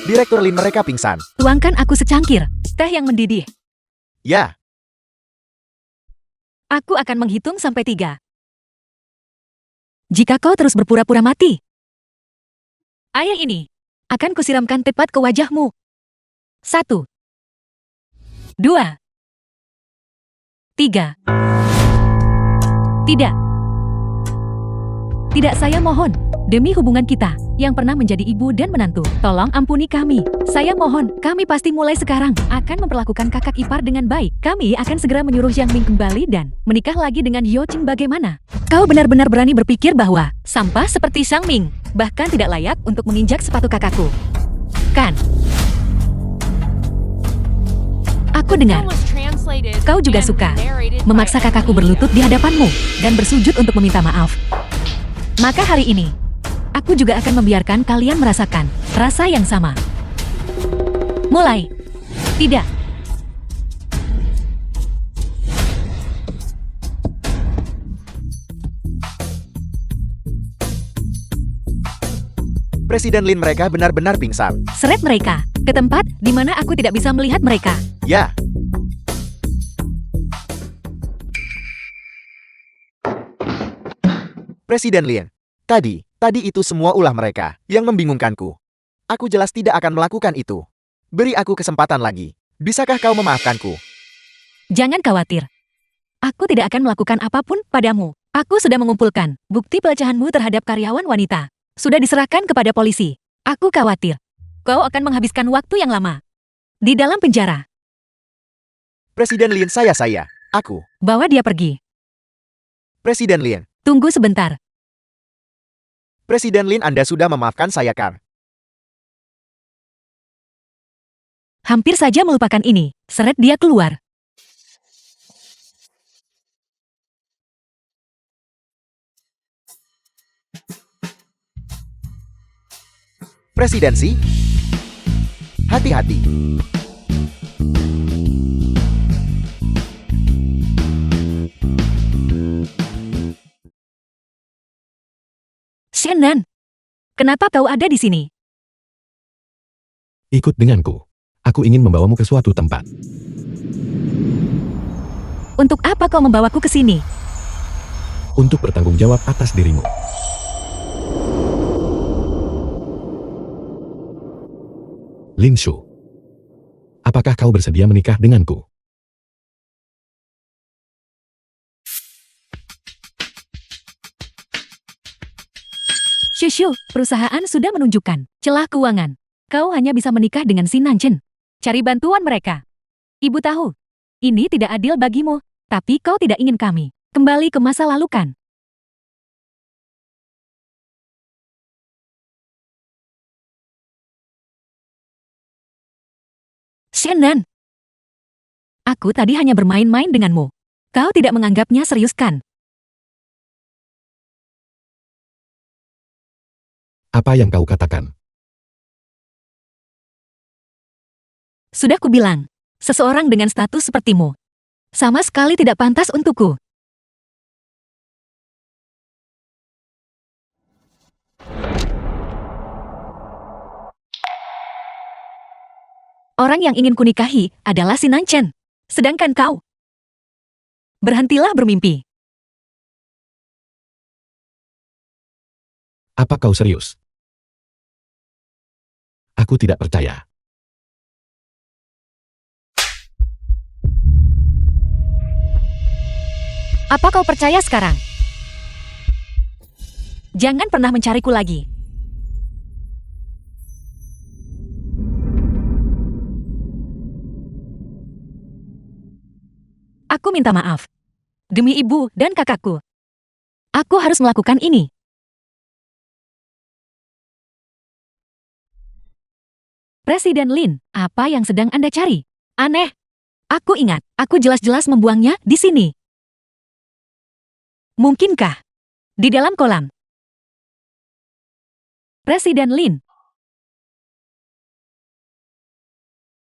Direktur Lin mereka pingsan. Tuangkan aku secangkir teh yang mendidih. Ya, Aku akan menghitung sampai 3. Jika kau terus berpura-pura mati, air ini akan kusiramkan tepat ke wajahmu. 1, 2, 3. Tidak. Tidak, saya mohon. Demi hubungan kita, yang pernah menjadi ibu dan menantu, tolong ampuni kami. Saya mohon, kami pasti mulai sekarang akan memperlakukan kakak ipar dengan baik. Kami akan segera menyuruh Yang Ming kembali dan menikah lagi dengan Yo Ching. Bagaimana? Kau benar-benar berani berpikir bahwa sampah seperti Sang Ming bahkan tidak layak untuk menginjak sepatu kakakku. Kan? Aku dengar. Film was translated Kau juga and suka narrated memaksa by kakakku Emily berlutut di hadapanmu dan bersujud untuk meminta maaf. Maka hari ini, aku juga akan membiarkan kalian merasakan rasa yang sama. Mulai. Tidak. Presiden Lin mereka benar-benar pingsan. Seret mereka ke tempat di mana aku tidak bisa melihat mereka. Ya, Presiden Lin. Tadi itu semua ulah mereka yang membingungkanku. Aku jelas tidak akan melakukan itu. Beri aku kesempatan lagi. Bisakah kau memaafkanku? Jangan khawatir. Aku tidak akan melakukan apapun padamu. Aku sudah mengumpulkan bukti pelecehanmu terhadap karyawan wanita. Sudah diserahkan kepada polisi. Aku khawatir kau akan menghabiskan waktu yang lama di dalam penjara. Presiden Lin, aku. Bawa dia pergi. Presiden Lin. Tunggu sebentar. Presiden Lin, Anda sudah memaafkan saya kan? Hampir saja melupakan ini. Seret dia keluar. Presidensi? Hati-hati. Shannon, kenapa kau ada di sini? Ikut denganku. Aku ingin membawamu ke suatu tempat. Untuk apa kau membawaku ke sini? Untuk bertanggung jawab atas dirimu. Lin Shu. Apakah kau bersedia menikah denganku? Shushu, perusahaan sudah menunjukkan celah keuangan. Kau hanya bisa menikah dengan si Nanchen. Cari bantuan mereka. Ibu tahu, ini tidak adil bagimu, tapi kau tidak ingin kami kembali ke masa lalu kan? Shannon, aku tadi hanya bermain-main denganmu. Kau tidak menganggapnya serius kan? Apa yang kau katakan? Sudah kubilang, seseorang dengan status sepertimu sama sekali tidak pantas untukku. Orang yang ingin kunikahi adalah si Nanchen. Sedangkan kau, berhentilah bermimpi. Apa kau serius? Aku tidak percaya. Apa kau percaya sekarang? Jangan pernah mencariku lagi. Aku minta maaf. Demi ibu dan kakakku. Aku harus melakukan ini. Presiden Lin, apa yang sedang Anda cari? Aneh. Aku ingat, aku jelas-jelas membuangnya di sini. Mungkinkah? Di dalam kolam. Presiden Lin.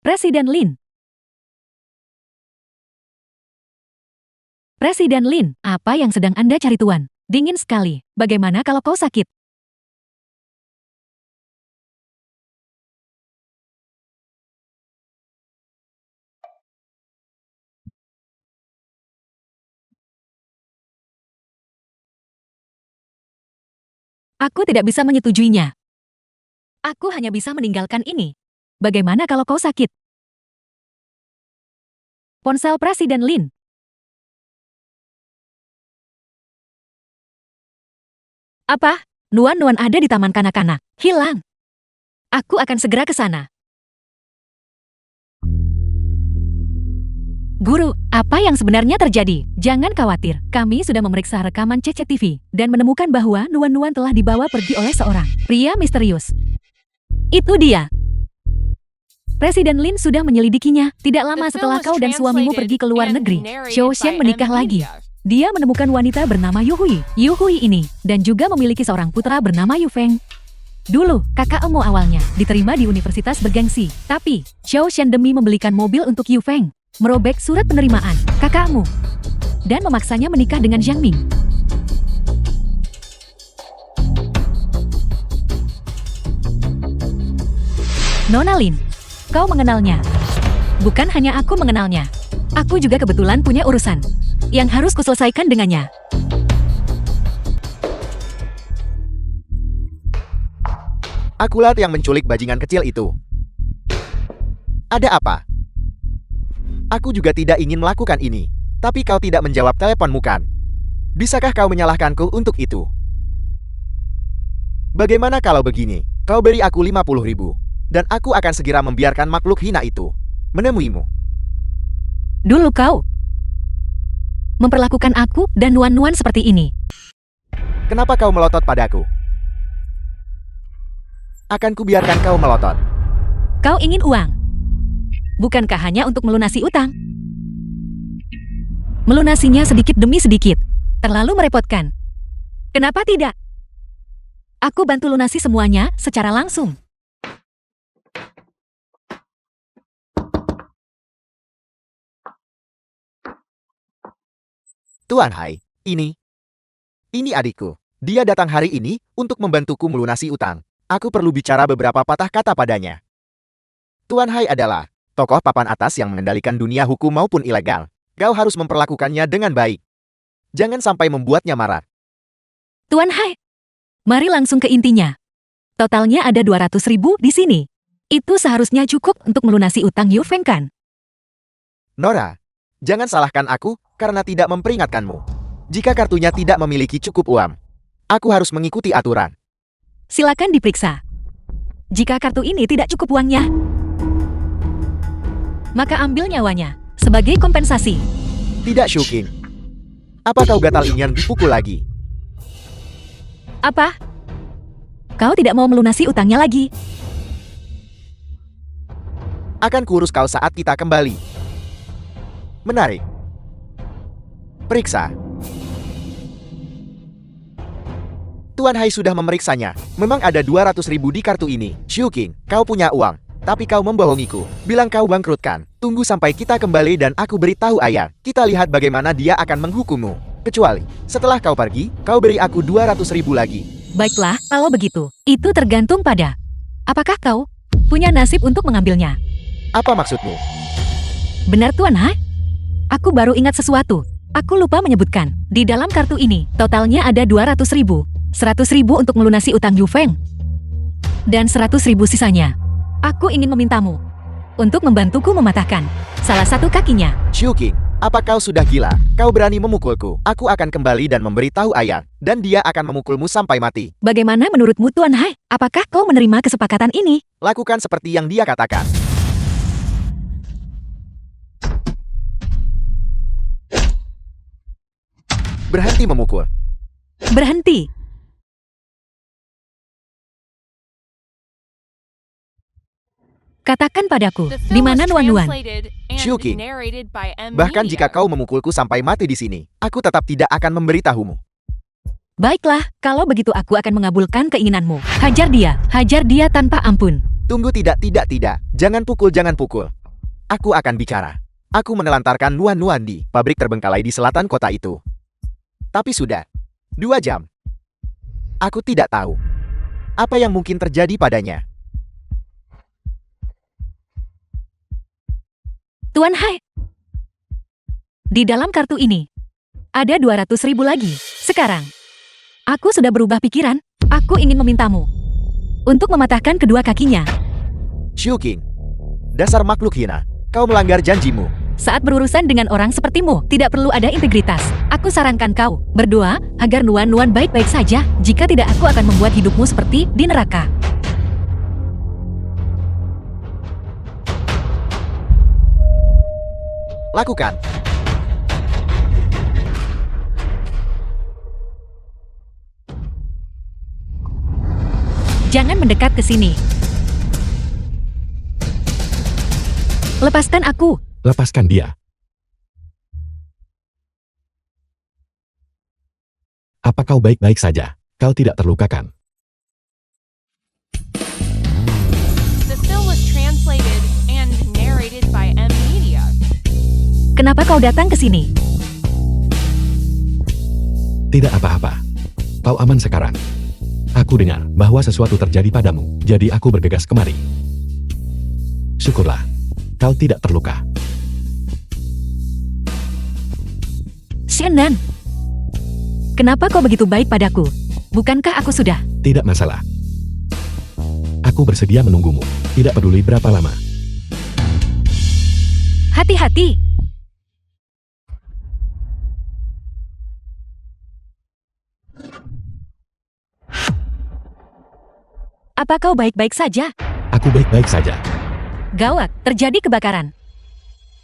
Presiden Lin. Presiden Lin, apa yang sedang Anda cari tuan? Dingin sekali. Bagaimana kalau kau sakit? Aku tidak bisa menyetujuinya. Aku hanya bisa meninggalkan ini. Bagaimana kalau kau sakit? Ponsel Presiden Lin. Apa? Nuan-Nuan ada di taman kanak-kanak. Hilang. Aku akan segera ke sana. Guru, apa yang sebenarnya terjadi? Jangan khawatir, kami sudah memeriksa rekaman CCTV dan menemukan bahwa Nuan-Nuan telah dibawa pergi oleh seorang pria misterius. Itu dia. Presiden Lin sudah menyelidikinya. Tidak lama setelah kau dan suamimu pergi ke luar negeri, Xiao Xian menikah lagi. Dia menemukan wanita bernama Yu Hui. Yu Hui ini, dan juga memiliki seorang putra bernama Yu Feng. Dulu, kakakmu awalnya diterima di universitas bergengsi. Tapi, Xiao Xian demi membelikan mobil untuk Yu Feng, merobek surat penerimaan kakakmu dan memaksanya menikah dengan Jiang Ming. Nona Lin, kau mengenalnya? Bukan hanya aku mengenalnya. Aku juga kebetulan punya urusan yang harus kuselesaikan dengannya. Akulah yang menculik bajingan kecil itu. Ada apa? Aku juga tidak ingin melakukan ini. Tapi kau tidak menjawab teleponmu kan? Bisakah kau menyalahkanku untuk itu? Bagaimana kalau begini? Kau beri aku 50.000. Dan aku akan segera membiarkan makhluk hina itu menemuimu. Dulu kau memperlakukan aku dan Nuan-Nuan seperti ini. Kenapa kau melotot padaku? Akan kubiarkan kau melotot. Kau ingin uang? Bukankah hanya untuk melunasi utang? Melunasinya sedikit demi sedikit. Terlalu merepotkan. Kenapa tidak? Aku bantu lunasi semuanya secara langsung. Tuan Hai, ini adikku. Dia datang hari ini untuk membantuku melunasi utang. Aku perlu bicara beberapa patah kata padanya. Tuan Hai adalah tokoh papan atas yang mengendalikan dunia hukum maupun ilegal. Kau harus memperlakukannya dengan baik. Jangan sampai membuatnya marah. Tuan Hai, mari langsung ke intinya. Totalnya ada 200.000 di sini. Itu seharusnya cukup untuk melunasi utang Yu Feng kan? Nora, jangan salahkan aku karena tidak memperingatkanmu. Jika kartunya tidak memiliki cukup uang, aku harus mengikuti aturan. Silakan diperiksa. Jika kartu ini tidak cukup uangnya, maka ambil nyawanya sebagai kompensasi. Tidak, Shuking. Apa kau gatal ingin dipukul lagi? Apa? Kau tidak mau melunasi utangnya lagi? Akan kurus kau saat kita kembali. Menarik. Periksa. Tuan Hai sudah memeriksanya. Memang ada 200.000 di kartu ini. Shuking, kau punya uang. Tapi kau membohongiku. Bilang kau bangkrutkan. Tunggu sampai kita kembali dan aku beritahu ayah. Kita lihat bagaimana dia akan menghukummu. Kecuali, setelah kau pergi, kau beri aku 200.000 lagi. Baiklah, kalau begitu. Itu tergantung pada apakah kau punya nasib untuk mengambilnya. Apa maksudmu? Benar Tuan Hai? Aku baru ingat sesuatu. Aku lupa menyebutkan. Di dalam kartu ini, totalnya ada 200.000. 100.000 untuk melunasi utang Yu Feng. Dan 100.000 sisanya. Aku ingin memintamu untuk membantuku mematahkan salah satu kakinya. Shuking, apa kau sudah gila? Kau berani memukulku. Aku akan kembali dan memberitahu ayah. Dan dia akan memukulmu sampai mati. Bagaimana menurutmu Tuan Hai? Apakah kau menerima kesepakatan ini? Lakukan seperti yang dia katakan. Berhenti memukul. Berhenti. Katakan padaku, The di film mana was Nuan-Nuan? translated and Shuking. narrated by M. Bahkan Media. jika kau memukulku sampai mati di sini, aku tetap tidak akan memberitahumu. Baiklah, kalau begitu aku akan mengabulkan keinginanmu. Hajar dia tanpa ampun. Tunggu, tidak. Jangan pukul. Aku akan bicara. Aku menelantarkan Nuan-Nuan di pabrik terbengkalai di selatan kota itu. Tapi sudah 2 jam. Aku tidak tahu apa yang mungkin terjadi padanya. Tuan Hai, di dalam kartu ini ada 200.000 lagi. Sekarang, aku sudah berubah pikiran. Aku ingin memintamu untuk mematahkan kedua kakinya. Shu King, dasar makhluk hina, kau melanggar janjimu. Saat berurusan dengan orang sepertimu, tidak perlu ada integritas. Aku sarankan kau berdoa agar Nuan baik-baik saja. Jika tidak, aku akan membuat hidupmu seperti di neraka. Lakukan. Jangan mendekat ke sini. Lepaskan aku. Lepaskan dia. Apa kau baik-baik saja? Kau tidak terlukakan. The film was translated and narrated by M Media. Kenapa kau datang ke sini? Tidak apa-apa. Kau aman sekarang. Aku dengar bahwa sesuatu terjadi padamu, jadi aku bergegas kemari. Syukurlah, kau tidak terluka. Shannon, kenapa kau begitu baik padaku? Bukankah aku sudah? Tidak masalah. Aku bersedia menunggumu, tidak peduli berapa lama. Hati-hati. Apa kau baik-baik saja? Aku baik-baik saja. Gawat, terjadi kebakaran.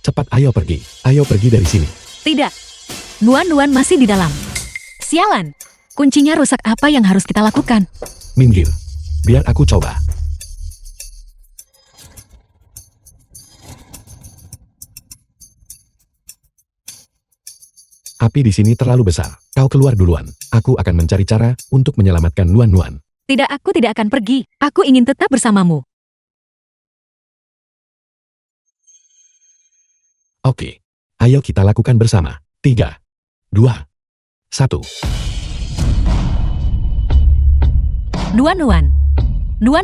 Cepat ayo pergi dari sini. Tidak. Nuan masih di dalam. Sialan. Kuncinya rusak, apa yang harus kita lakukan? Minggir. Biar aku coba. Api di sini terlalu besar. Kau keluar duluan. Aku akan mencari cara untuk menyelamatkan Nuan. Tidak, aku tidak akan pergi. Aku ingin tetap bersamamu. Oke. Ayo kita lakukan bersama. 3, 2, 1.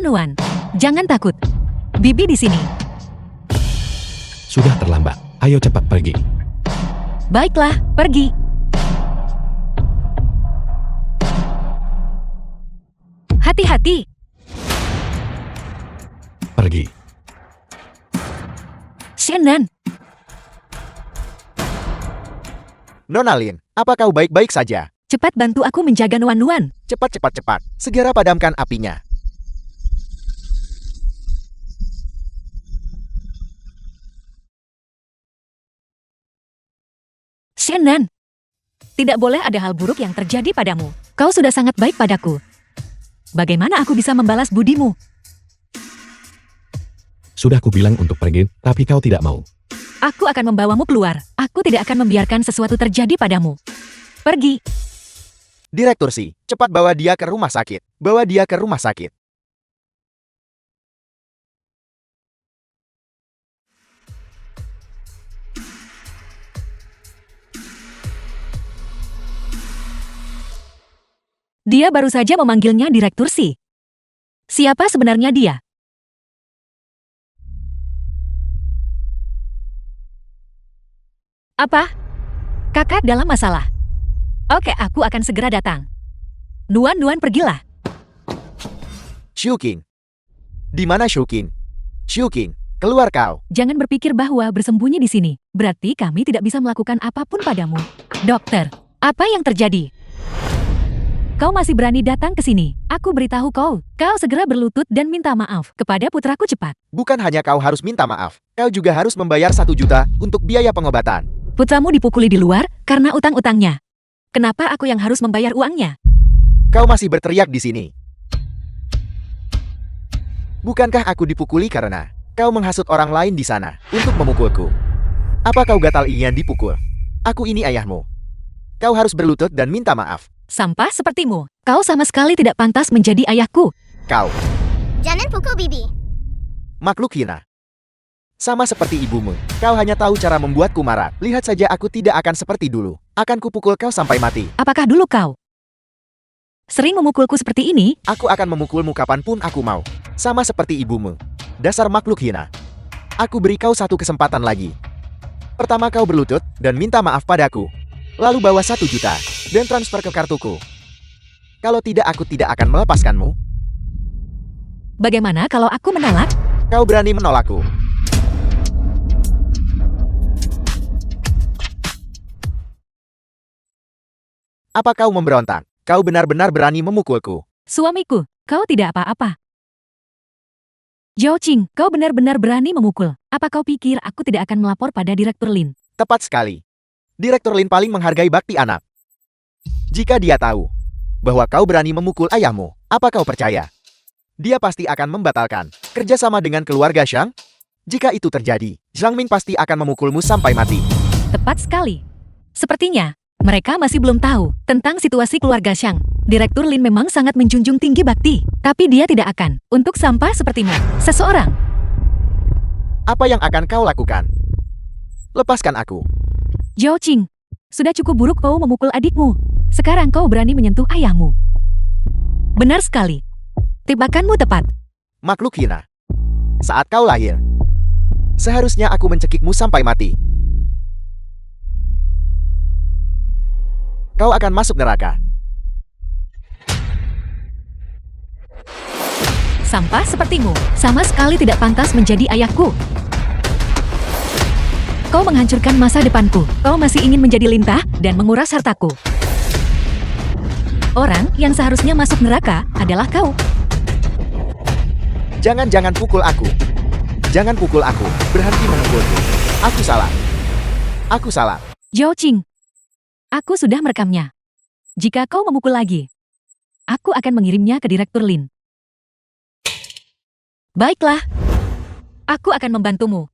Nuan. Jangan takut. Bibi di sini. Sudah terlambat. Ayo cepat pergi. Baiklah, pergi. Hati-hati. Pergi. Shannon, Nona Lin, apa kau baik-baik saja? cepat bantu aku menjaga Nuan. Cepat. Segera padamkan apinya. Shannon, tidak boleh ada hal buruk yang terjadi padamu. Kau sudah sangat baik padaku. Bagaimana aku bisa membalas budimu? Sudah kubilang untuk pergi, tapi kau tidak mau. Aku akan membawamu keluar. Aku tidak akan membiarkan sesuatu terjadi padamu. Pergi. Direktur Si, cepat bawa dia ke rumah sakit. Bawa dia ke rumah sakit. Dia baru saja memanggilnya Direktur Si. Siapa sebenarnya dia? Apa? Kakak dalam masalah. Oke, aku akan segera datang. Nuan, pergilah. Shu King. Di mana Shu King? Shu King, keluar kau. Jangan berpikir bahwa bersembunyi di sini. Berarti kami tidak bisa melakukan apapun padamu. Dokter, apa yang terjadi? Kau masih berani datang ke sini. Aku beritahu kau. Kau segera berlutut dan minta maaf kepada putraku cepat. Bukan hanya kau harus minta maaf, kau juga harus membayar 1 juta untuk biaya pengobatan. Putramu dipukuli di luar karena utang-utangnya. Kenapa aku yang harus membayar uangnya? Kau masih berteriak di sini. Bukankah aku dipukuli karena kau menghasut orang lain di sana untuk memukulku? Apa kau gatal ingin dipukul? Aku ini ayahmu. Kau harus berlutut dan minta maaf. Sampah sepertimu. Kau sama sekali tidak pantas menjadi ayahku. Kau, Jangan pukul Bibi. makhluk hina. Sama seperti ibumu, kau hanya tahu cara membuatku marah. Lihat saja, aku tidak akan seperti dulu. Akan kupukul kau sampai mati. Apakah dulu kau sering memukulku seperti ini? Aku akan memukulmu kapanpun aku mau. Sama seperti ibumu. Dasar makhluk hina. Aku beri kau 1 kesempatan lagi. Pertama kau berlutut dan minta maaf padaku. Lalu bawa 1 juta dan transfer ke kartuku. Kalau tidak, aku tidak akan melepaskanmu. Bagaimana kalau aku menolak? Kau berani menolakku. Apa kau memberontak? Kau benar-benar berani memukulku. Suamiku, kau tidak apa-apa. Zhao Qing, kau benar-benar berani memukul. Apa kau pikir aku tidak akan melapor pada Direktur Lin? Tepat sekali. Direktur Lin paling menghargai bakti anak. Jika dia tahu bahwa kau berani memukul ayahmu, apa kau percaya? Dia pasti akan membatalkan kerjasama dengan keluarga Shang. Jika itu terjadi, Zhang Ming pasti akan memukulmu sampai mati. Tepat sekali. Sepertinya, mereka masih belum tahu tentang situasi keluarga Shang. Direktur Lin memang sangat menjunjung tinggi bakti, tapi dia tidak akan untuk sampah sepertimu. Seseorang. Apa yang akan kau lakukan? Lepaskan aku. Zhao Qing, sudah cukup buruk kau memukul adikmu. Sekarang kau berani menyentuh ayahmu. Benar sekali. Tebakanmu tepat. Makhluk hina. Saat kau lahir, seharusnya aku mencekikmu sampai mati. Kau akan masuk neraka. Sampah sepertimu sama sekali tidak pantas menjadi ayahku. Kau menghancurkan masa depanku. Kau masih ingin menjadi lintah dan menguras hartaku. Orang yang seharusnya masuk neraka adalah kau. Jangan pukul aku. Jangan pukul aku. Berhenti memukulku. Aku salah. Aku salah. Zhao Qing, aku sudah merekamnya. Jika kau memukul lagi, aku akan mengirimnya ke Direktur Lin. Baiklah. Aku akan membantumu.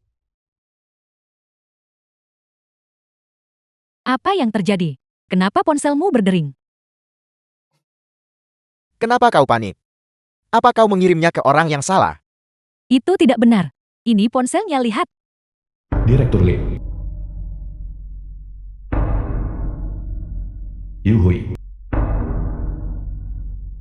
Apa yang terjadi? Kenapa ponselmu berdering? Kenapa kau panik? Apa kau mengirimnya ke orang yang salah? Itu tidak benar. Ini ponselnya, lihat. Direktur Lin. Yu Hui.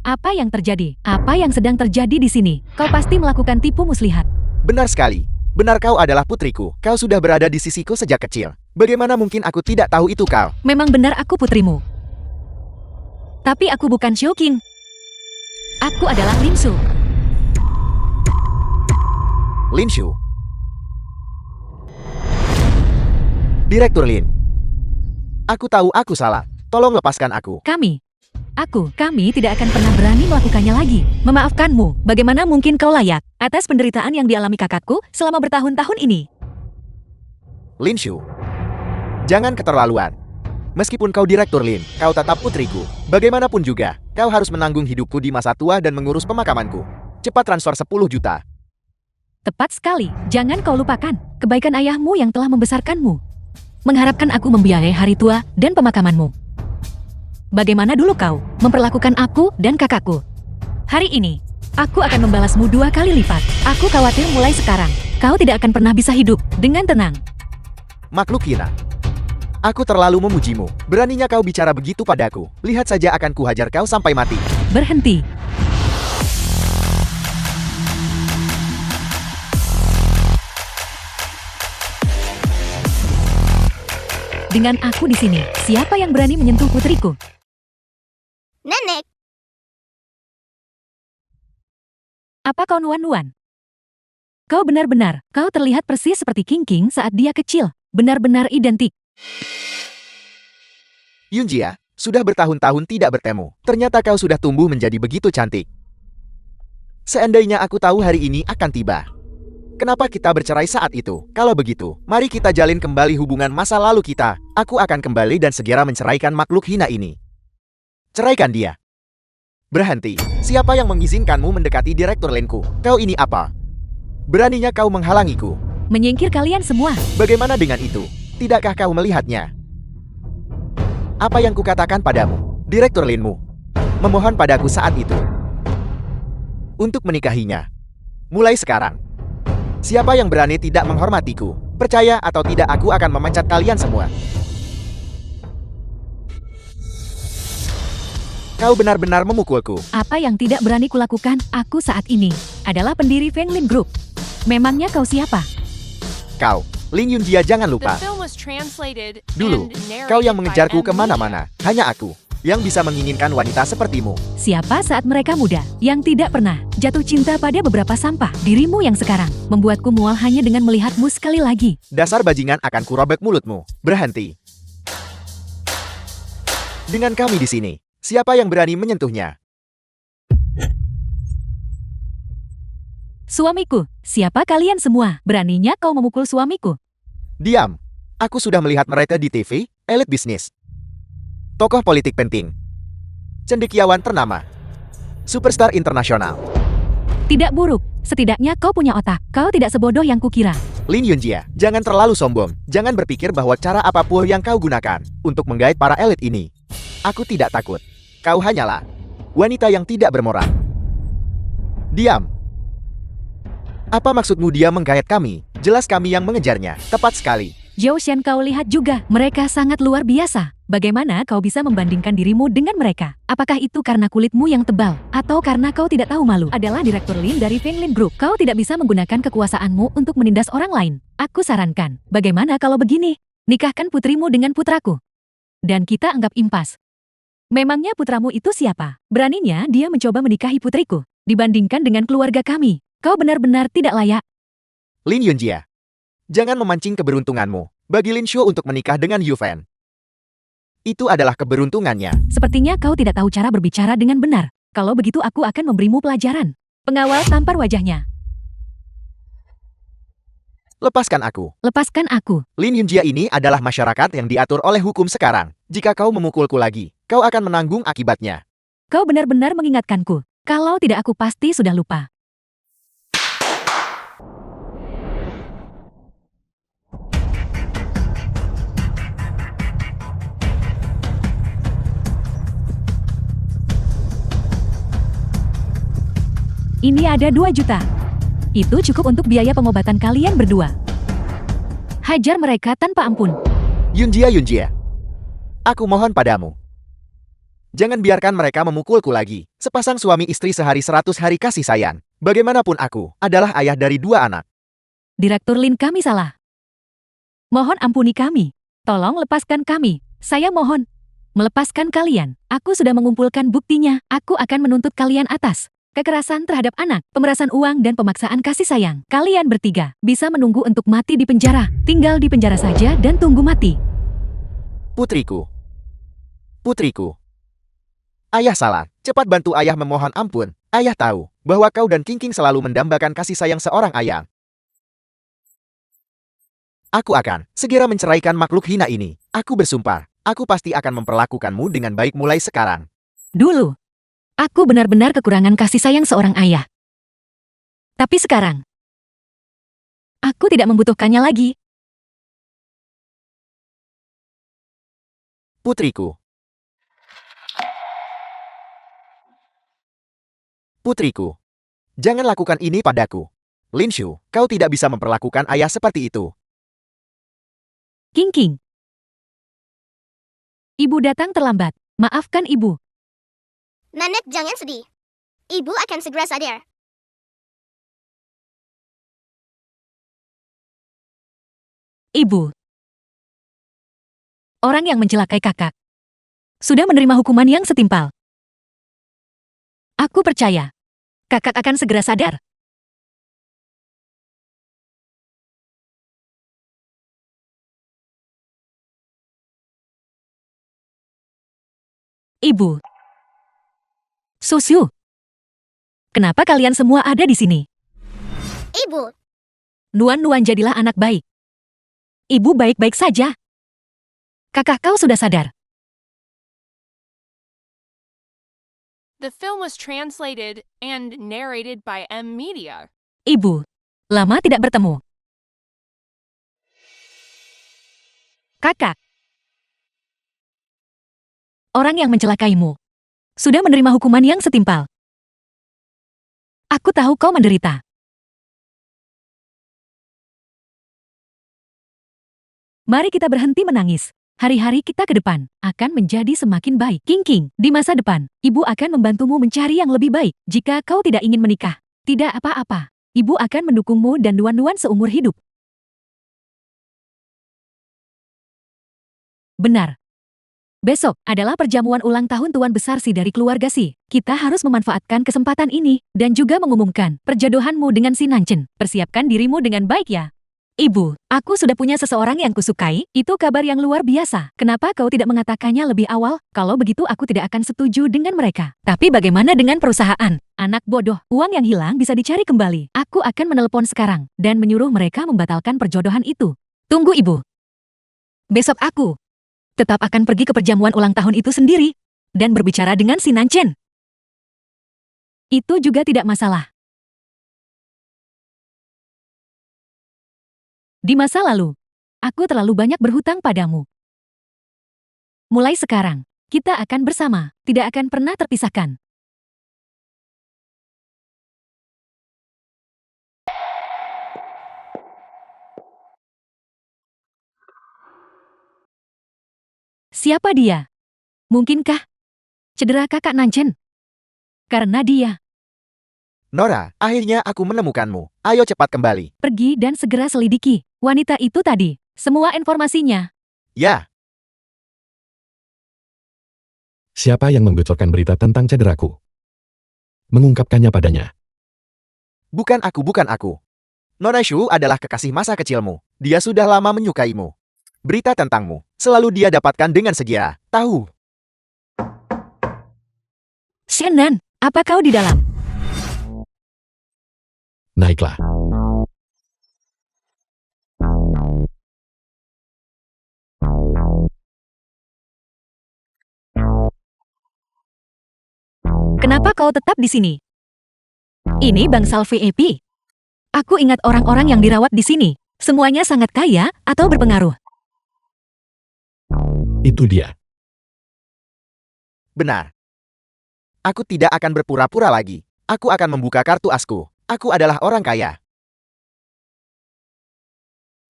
Apa yang terjadi? Apa yang sedang terjadi di sini? Kau pasti melakukan tipu muslihat. Benar sekali. Benar, kau adalah putriku. Kau sudah berada di sisiku sejak kecil. Bagaimana mungkin aku tidak tahu itu kau? Memang benar aku putrimu. Tapi aku bukan Xiao Qing. Aku adalah Lin Shu. Lin Shu. Direktur Lin. Aku tahu aku salah. Tolong lepaskan aku. Kami tidak akan pernah berani melakukannya lagi. Memaafkanmu, bagaimana mungkin kau layak atas penderitaan yang dialami kakakku selama bertahun-tahun ini? Lin Shu. Jangan keterlaluan. Meskipun kau Direktur Lin, kau tetap putriku. Bagaimanapun juga, kau harus menanggung hidupku di masa tua dan mengurus pemakamanku. Cepat transfer 10 juta. Tepat sekali. Jangan kau lupakan kebaikan ayahmu yang telah membesarkanmu. Mengharapkan aku membiayai hari tua dan pemakamanmu. Bagaimana dulu kau memperlakukan aku dan kakakku? Hari ini, aku akan membalasmu 2 kali lipat. Aku khawatir mulai sekarang, kau tidak akan pernah bisa hidup dengan tenang. Makhluk hina. Aku terlalu memujimu. Beraninya kau bicara begitu padaku. Lihat saja akan kuhajar kau sampai mati. Berhenti. Dengan aku di sini, siapa yang berani menyentuh putriku? Nenek. Apa kau nuan-nuan? Kau benar-benar, kau terlihat persis seperti King King saat dia kecil. Benar-benar identik. Yunjia, sudah bertahun-tahun tidak bertemu. Ternyata kau sudah tumbuh menjadi begitu cantik. Seandainya aku tahu hari ini akan tiba. Kenapa kita bercerai saat itu? Kalau begitu, mari kita jalin kembali hubungan masa lalu kita. Aku akan kembali dan segera menceraikan makhluk hina ini. Ceraikan dia. Berhenti. Siapa yang mengizinkanmu mendekati Direktur Linku? Kau ini apa? Beraninya kau menghalangiku. Menyingkir kalian semua. Bagaimana dengan itu? Tidakkah kau melihatnya? Apa yang kukatakan padamu? Direktur Linmu memohon padaku saat itu untuk menikahinya. Mulai sekarang, siapa yang berani tidak menghormatiku? Percaya atau tidak, aku akan memecat kalian semua. Kau benar-benar memukulku. Apa yang tidak berani kulakukan aku saat ini adalah pendiri Feng Lin Group. Memangnya kau siapa? Kau, Lin Yunjia, jangan The lupa. film was translated Dulu, and narrated kau yang by mengejarku M. Media. kemana-mana. Hanya aku yang bisa menginginkan wanita sepertimu. Siapa saat mereka muda, yang tidak pernah jatuh cinta pada beberapa sampah dirimu yang sekarang, membuatku mual hanya dengan melihatmu sekali lagi. Dasar bajingan akan kurobek mulutmu. Berhenti. Dengan kami di sini, siapa yang berani menyentuhnya? Suamiku, siapa kalian semua? Beraninya kau memukul suamiku? Diam. Aku sudah melihat mereka di TV, elit bisnis. Tokoh politik penting. Cendekiawan ternama. Superstar internasional. Tidak buruk, setidaknya kau punya otak. Kau tidak sebodoh yang kukira. Lin Yunjia, jangan terlalu sombong. Jangan berpikir bahwa cara apapun yang kau gunakan untuk menggait para elit ini. Aku tidak takut. Kau hanyalah wanita yang tidak bermoral. Diam. Apa maksudmu dia menggait kami? Jelas kami yang mengejarnya. Tepat sekali. Zhou Shen, kau lihat juga, mereka sangat luar biasa. Bagaimana kau bisa membandingkan dirimu dengan mereka? Apakah itu karena kulitmu yang tebal? Atau karena kau tidak tahu malu? Adalah Direktur Lin dari Feng Lin Group. Kau tidak bisa menggunakan kekuasaanmu untuk menindas orang lain. Aku sarankan, bagaimana kalau begini? Nikahkan putrimu dengan putraku. Dan kita anggap impas. Memangnya putramu itu siapa? Beraninya dia mencoba menikahi putriku. Dibandingkan dengan keluarga kami, kau benar-benar tidak layak. Lin Yunjia, jangan memancing keberuntunganmu. Bagi Lin Shuo untuk menikah dengan Yu Fan, itu adalah keberuntungannya. Sepertinya kau tidak tahu cara berbicara dengan benar. Kalau begitu aku akan memberimu pelajaran. Pengawal tampar wajahnya. Lepaskan aku. Lepaskan aku. Lin Yunjia ini adalah masyarakat yang diatur oleh hukum sekarang. Jika kau memukulku lagi, kau akan menanggung akibatnya. Kau benar-benar mengingatkanku. Kalau tidak aku pasti sudah lupa. Ini ada 2 juta. Itu cukup untuk biaya pengobatan kalian berdua. Hajar mereka tanpa ampun. Yunjia, aku mohon padamu. Jangan biarkan mereka memukulku lagi. Sepasang suami istri sehari 100 hari kasih sayang. Bagaimanapun aku adalah ayah dari 2 anak. Direktur Lin, kami salah. Mohon ampuni kami. Tolong lepaskan kami. Saya mohon. Melepaskan kalian. Aku sudah mengumpulkan buktinya. Aku akan menuntut kalian atas kekerasan terhadap anak, pemerasan uang, dan pemaksaan kasih sayang. Kalian bertiga bisa menunggu untuk mati di penjara. Tinggal di penjara saja dan tunggu mati. Putriku. Putriku. Ayah salah. Cepat bantu ayah memohon ampun. Ayah tahu bahwa kau dan King selalu mendambakan kasih sayang seorang ayah. Aku akan segera menceraikan makhluk hina ini. Aku bersumpah, aku pasti akan memperlakukanmu dengan baik mulai sekarang. Dulu, aku benar-benar kekurangan kasih sayang seorang ayah. Tapi sekarang, aku tidak membutuhkannya lagi. Putriku. Putriku. Jangan lakukan ini padaku. Lin Shu, kau tidak bisa memperlakukan ayah seperti itu. King. Ibu datang terlambat. Maafkan ibu. Nenek jangan sedih. Ibu akan segera sadar. Ibu. Orang yang mencelakai kakak sudah menerima hukuman yang setimpal. Aku percaya kakak akan segera sadar. Ibu. Susu. Kenapa kalian semua ada di sini? Ibu, Nuan jadilah anak baik. Ibu baik-baik saja. Kakak kau sudah sadar. The film was translated and narrated by M Media. Ibu. Lama tidak bertemu. Kakak. Orang yang mencelakaimu sudah menerima hukuman yang setimpal. Aku tahu kau menderita. Mari kita berhenti menangis. Hari-hari kita ke depan akan menjadi semakin baik. King, di masa depan, ibu akan membantumu mencari yang lebih baik. Jika kau tidak ingin menikah, tidak apa-apa. Ibu akan mendukungmu dan Nuan seumur hidup. Benar. Besok adalah perjamuan ulang tahun Tuan Besar Si dari keluarga Si. Kita harus memanfaatkan kesempatan ini dan juga mengumumkan perjodohanmu dengan si Nancen. Persiapkan dirimu dengan baik ya. Ibu, aku sudah punya seseorang yang kusukai, itu kabar yang luar biasa. Kenapa kau tidak mengatakannya lebih awal? Kalau begitu aku tidak akan setuju dengan mereka. Tapi bagaimana dengan perusahaan? Anak bodoh, uang yang hilang bisa dicari kembali. Aku akan menelepon sekarang dan menyuruh mereka membatalkan perjodohan itu. Tunggu ibu. Besok aku tetap akan pergi ke perjamuan ulang tahun itu sendiri dan berbicara dengan si Nancen. Itu juga tidak masalah. Di masa lalu, aku terlalu banyak berhutang padamu. Mulai sekarang, kita akan bersama, tidak akan pernah terpisahkan. Siapa dia? Mungkinkah cedera kakak Nancen? Karena dia Nora, akhirnya aku menemukanmu. Ayo cepat kembali. pergi dan segera selidiki wanita itu tadi. Semua informasinya. Ya, Siapa yang membocorkan berita tentang cederaku? Mengungkapkannya padanya. bukan aku. Nona Shu adalah kekasih masa kecilmu. Dia sudah lama menyukaimu. Berita tentangmu selalu dia dapatkan dengan segera. Tahu? Shannon, apa kau di dalam? Naiklah. Kenapa kau tetap di sini? Ini bangsal VIP. Aku ingat orang-orang yang dirawat di sini. Semuanya sangat kaya atau berpengaruh. Itu dia. Benar. Aku tidak akan berpura-pura lagi. Aku akan membuka kartu asku. Aku adalah orang kaya.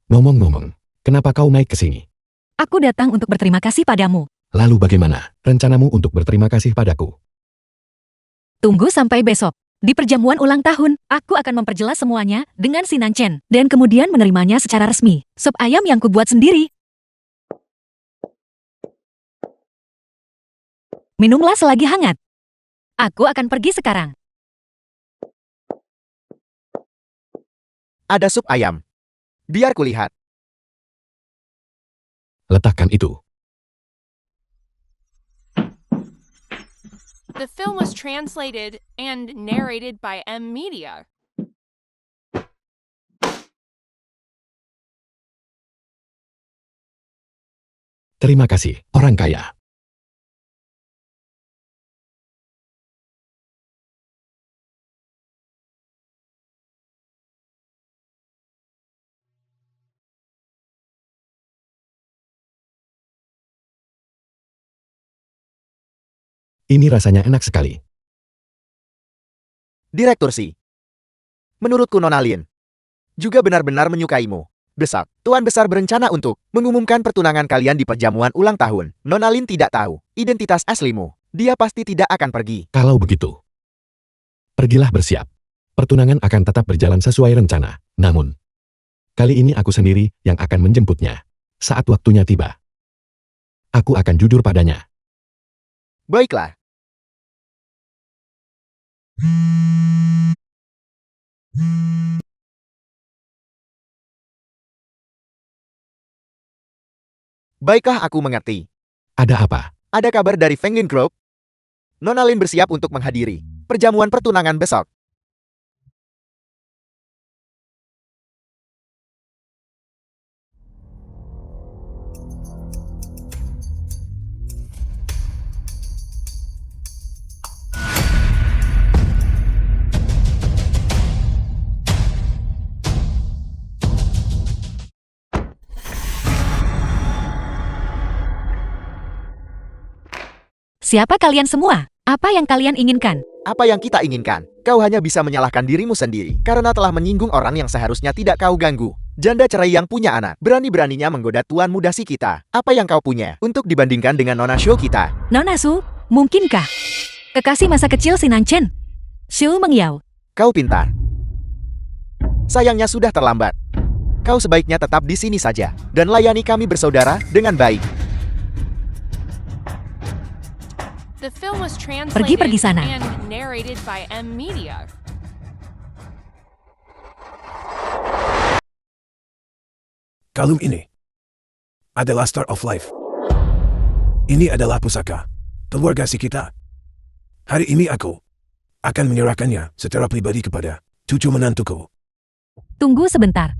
Ngomong-ngomong, kenapa kau naik ke sini? Aku datang untuk berterima kasih padamu. Lalu bagaimana rencanamu untuk berterima kasih padaku? Tunggu sampai besok. Di perjamuan ulang tahun, aku akan memperjelas semuanya dengan si Nancen. Dan kemudian menerimanya secara resmi. Sop ayam yang kubuat sendiri. Minumlah selagi hangat. Aku akan pergi sekarang. Ada sup ayam. Biar kulihat. Letakkan itu. The film was translated and narrated by M Media. Terima kasih, orang kaya. Ini rasanya enak sekali. Direktur Si. Menurutku Nona Lin juga benar-benar menyukaimu. Besok, Tuan Besar berencana untuk mengumumkan pertunangan kalian di perjamuan ulang tahun. Nona Lin tidak tahu identitas aslimu. Dia pasti tidak akan pergi. Kalau begitu, pergilah bersiap. Pertunangan akan tetap berjalan sesuai rencana. Namun, kali ini aku sendiri yang akan menjemputnya. Saat waktunya tiba, aku akan jujur padanya. Baiklah. Baiklah, aku mengerti. Ada apa? Ada kabar dari Fenglin Group? Nona Lin bersiap untuk menghadiri perjamuan pertunangan besok. Siapa kalian semua? Apa yang kalian inginkan? Apa yang kita inginkan? Kau hanya bisa menyalahkan dirimu sendiri karena telah menyinggung orang yang seharusnya tidak kau ganggu. Janda cerai yang punya anak, berani-beraninya menggoda tuan muda si kita. Apa yang kau punya untuk dibandingkan dengan Nona Shu kita? Nona Su, mungkinkah? Kekasih masa kecil si Nancen. Shu mengiau. Kau pintar. Sayangnya sudah terlambat. Kau sebaiknya tetap di sini saja dan layani kami bersaudara dengan baik. The film was translated Pergi sana. and narrated by M Media. Kalung ini adalah Star of Life. Ini adalah pusaka keluarga si kita. Hari ini aku akan menyerahkannya secara pribadi kepada cucu menantuku. Tunggu sebentar.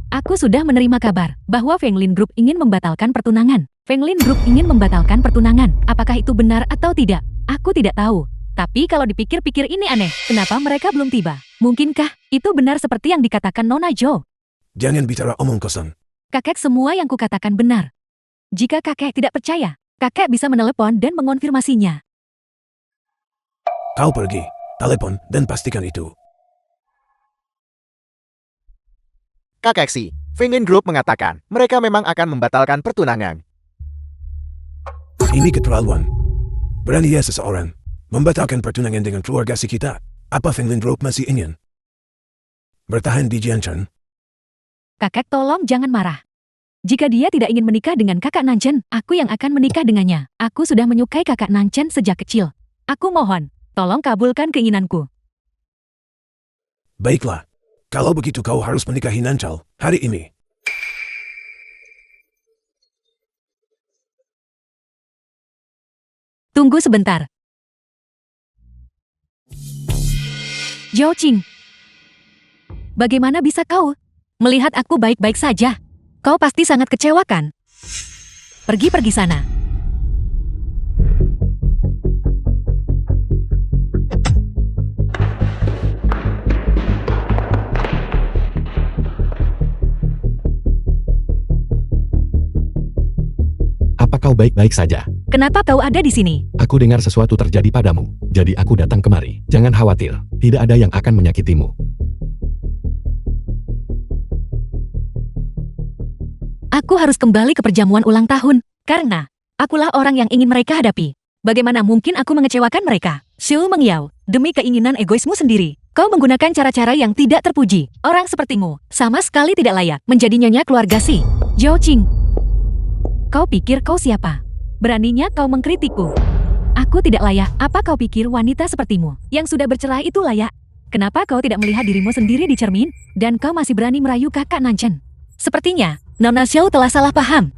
Aku sudah menerima kabar bahwa Fenglin Group ingin membatalkan pertunangan. Fenglin Group ingin membatalkan pertunangan. Apakah itu benar atau tidak? Aku tidak tahu. Tapi kalau dipikir-pikir ini aneh. Kenapa mereka belum tiba? Mungkinkah itu benar seperti yang dikatakan Nona Jo? Jangan bicara omong kosong. Kakek, semua yang kukatakan benar. Jika kakek tidak percaya, kakek bisa menelepon dan mengonfirmasinya. Kau pergi, telepon, dan pastikan itu. Kakek Si, Fenglin Group mengatakan mereka memang akan membatalkan pertunangan. Ini keterlaluan. Berani ya seseorang membatalkan pertunangan dengan keluarga si kita. Apa Fenglin Group masih ingin bertahan di Jianshan? Kakek, tolong jangan marah. Jika dia tidak ingin menikah dengan kakak Nanchen, aku yang akan menikah dengannya. Aku sudah menyukai kakak Nanchen sejak kecil. Aku mohon, tolong kabulkan keinginanku. Baiklah. Kalau begitu kau harus menikahi Nanchal hari ini. Tunggu sebentar. Zhao Qing, bagaimana bisa kau melihat aku baik-baik saja? Kau pasti sangat kecewa kan? Pergi sana. Apa kau baik-baik saja? Kenapa kau ada di sini? Aku dengar sesuatu terjadi padamu, jadi aku datang kemari. Jangan khawatir, tidak ada yang akan menyakitimu. Aku harus kembali ke perjamuan ulang tahun, karena akulah orang yang ingin mereka hadapi. Bagaimana mungkin aku mengecewakan mereka? Xiu Mengyao, demi keinginan egoismu sendiri, kau menggunakan cara-cara yang tidak terpuji. Orang sepertimu sama sekali tidak layak menjadi nyonya keluarga Si. Zhao Qing, kau pikir kau siapa? Beraninya kau mengkritikku. Aku tidak layak. Apa kau pikir wanita sepertimu yang sudah bercerai itu layak? Kenapa kau tidak melihat dirimu sendiri di cermin? Dan kau masih berani merayu kakak Nanchen? Sepertinya Nona Xiao telah salah paham.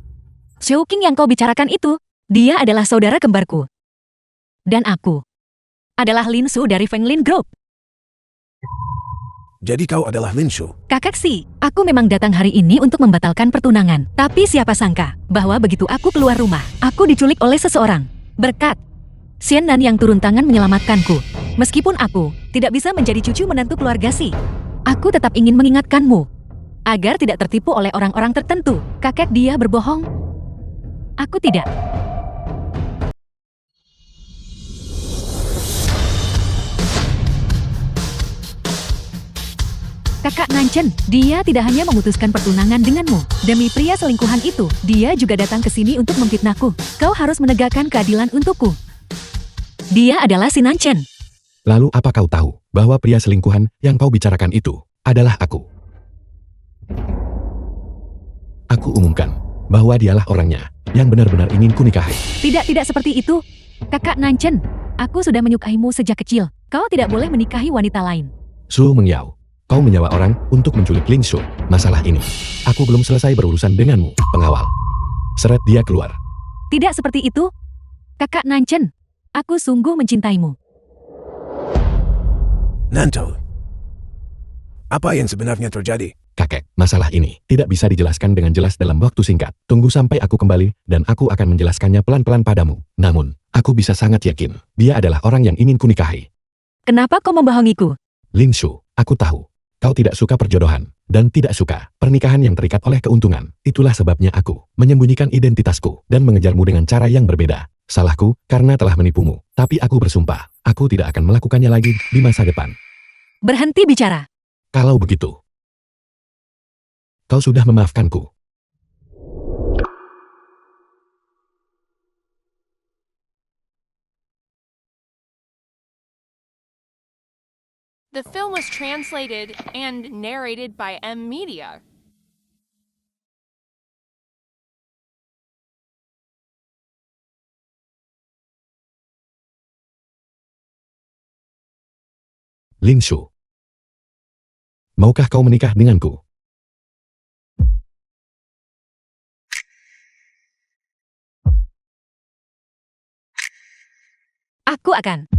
Xiao Qing yang kau bicarakan itu, dia adalah saudara kembarku. Dan aku adalah Lin Shu dari Fenglin Group. Jadi kau adalah Lin Shu. Kakak Si, aku memang datang hari ini untuk membatalkan pertunangan. Tapi siapa sangka bahwa begitu aku keluar rumah, aku diculik oleh seseorang. Berkat Xian Nan yang turun tangan menyelamatkanku. Meskipun aku tidak bisa menjadi cucu menantu keluarga Si, aku tetap ingin mengingatkanmu agar tidak tertipu oleh orang-orang tertentu. Kakek, dia berbohong. Aku tidak. Kakak Nanchen, dia tidak hanya memutuskan pertunangan denganmu. Demi pria selingkuhan itu, dia juga datang ke sini untuk memfitnahku. Kau harus menegakkan keadilan untukku. Dia adalah si Nanchen. Lalu apa kau tahu bahwa pria selingkuhan yang kau bicarakan itu adalah aku? Aku umumkan bahwa dialah orangnya yang benar-benar ingin kunikahi. Tidak seperti itu. Kakak Nanchen, aku sudah menyukaimu sejak kecil. Kau tidak boleh menikahi wanita lain. Su Mengyao, kau menyewa orang untuk menculik Lin Shu. Masalah ini, aku belum selesai berurusan denganmu, pengawal. Seret dia keluar. Tidak seperti itu. Kakak Nanchen, aku sungguh mencintaimu. Nanchal. Apa yang sebenarnya terjadi? Kakek, masalah ini tidak bisa dijelaskan dengan jelas dalam waktu singkat. Tunggu sampai aku kembali, dan aku akan menjelaskannya pelan-pelan padamu. Namun, aku bisa sangat yakin, dia adalah orang yang ingin kunikahi. Kenapa kau membohongiku? Lin Shu, aku tahu. Kau tidak suka perjodohan, dan tidak suka pernikahan yang terikat oleh keuntungan. Itulah sebabnya aku menyembunyikan identitasku dan mengejarmu dengan cara yang berbeda. Salahku karena telah menipumu, tapi aku bersumpah, aku tidak akan melakukannya lagi di masa depan. Berhenti bicara. Kalau begitu, kau sudah memaafkanku. The film was translated and narrated by M Media. Lin Shu. Maukah kau menikah denganku? Aku akan.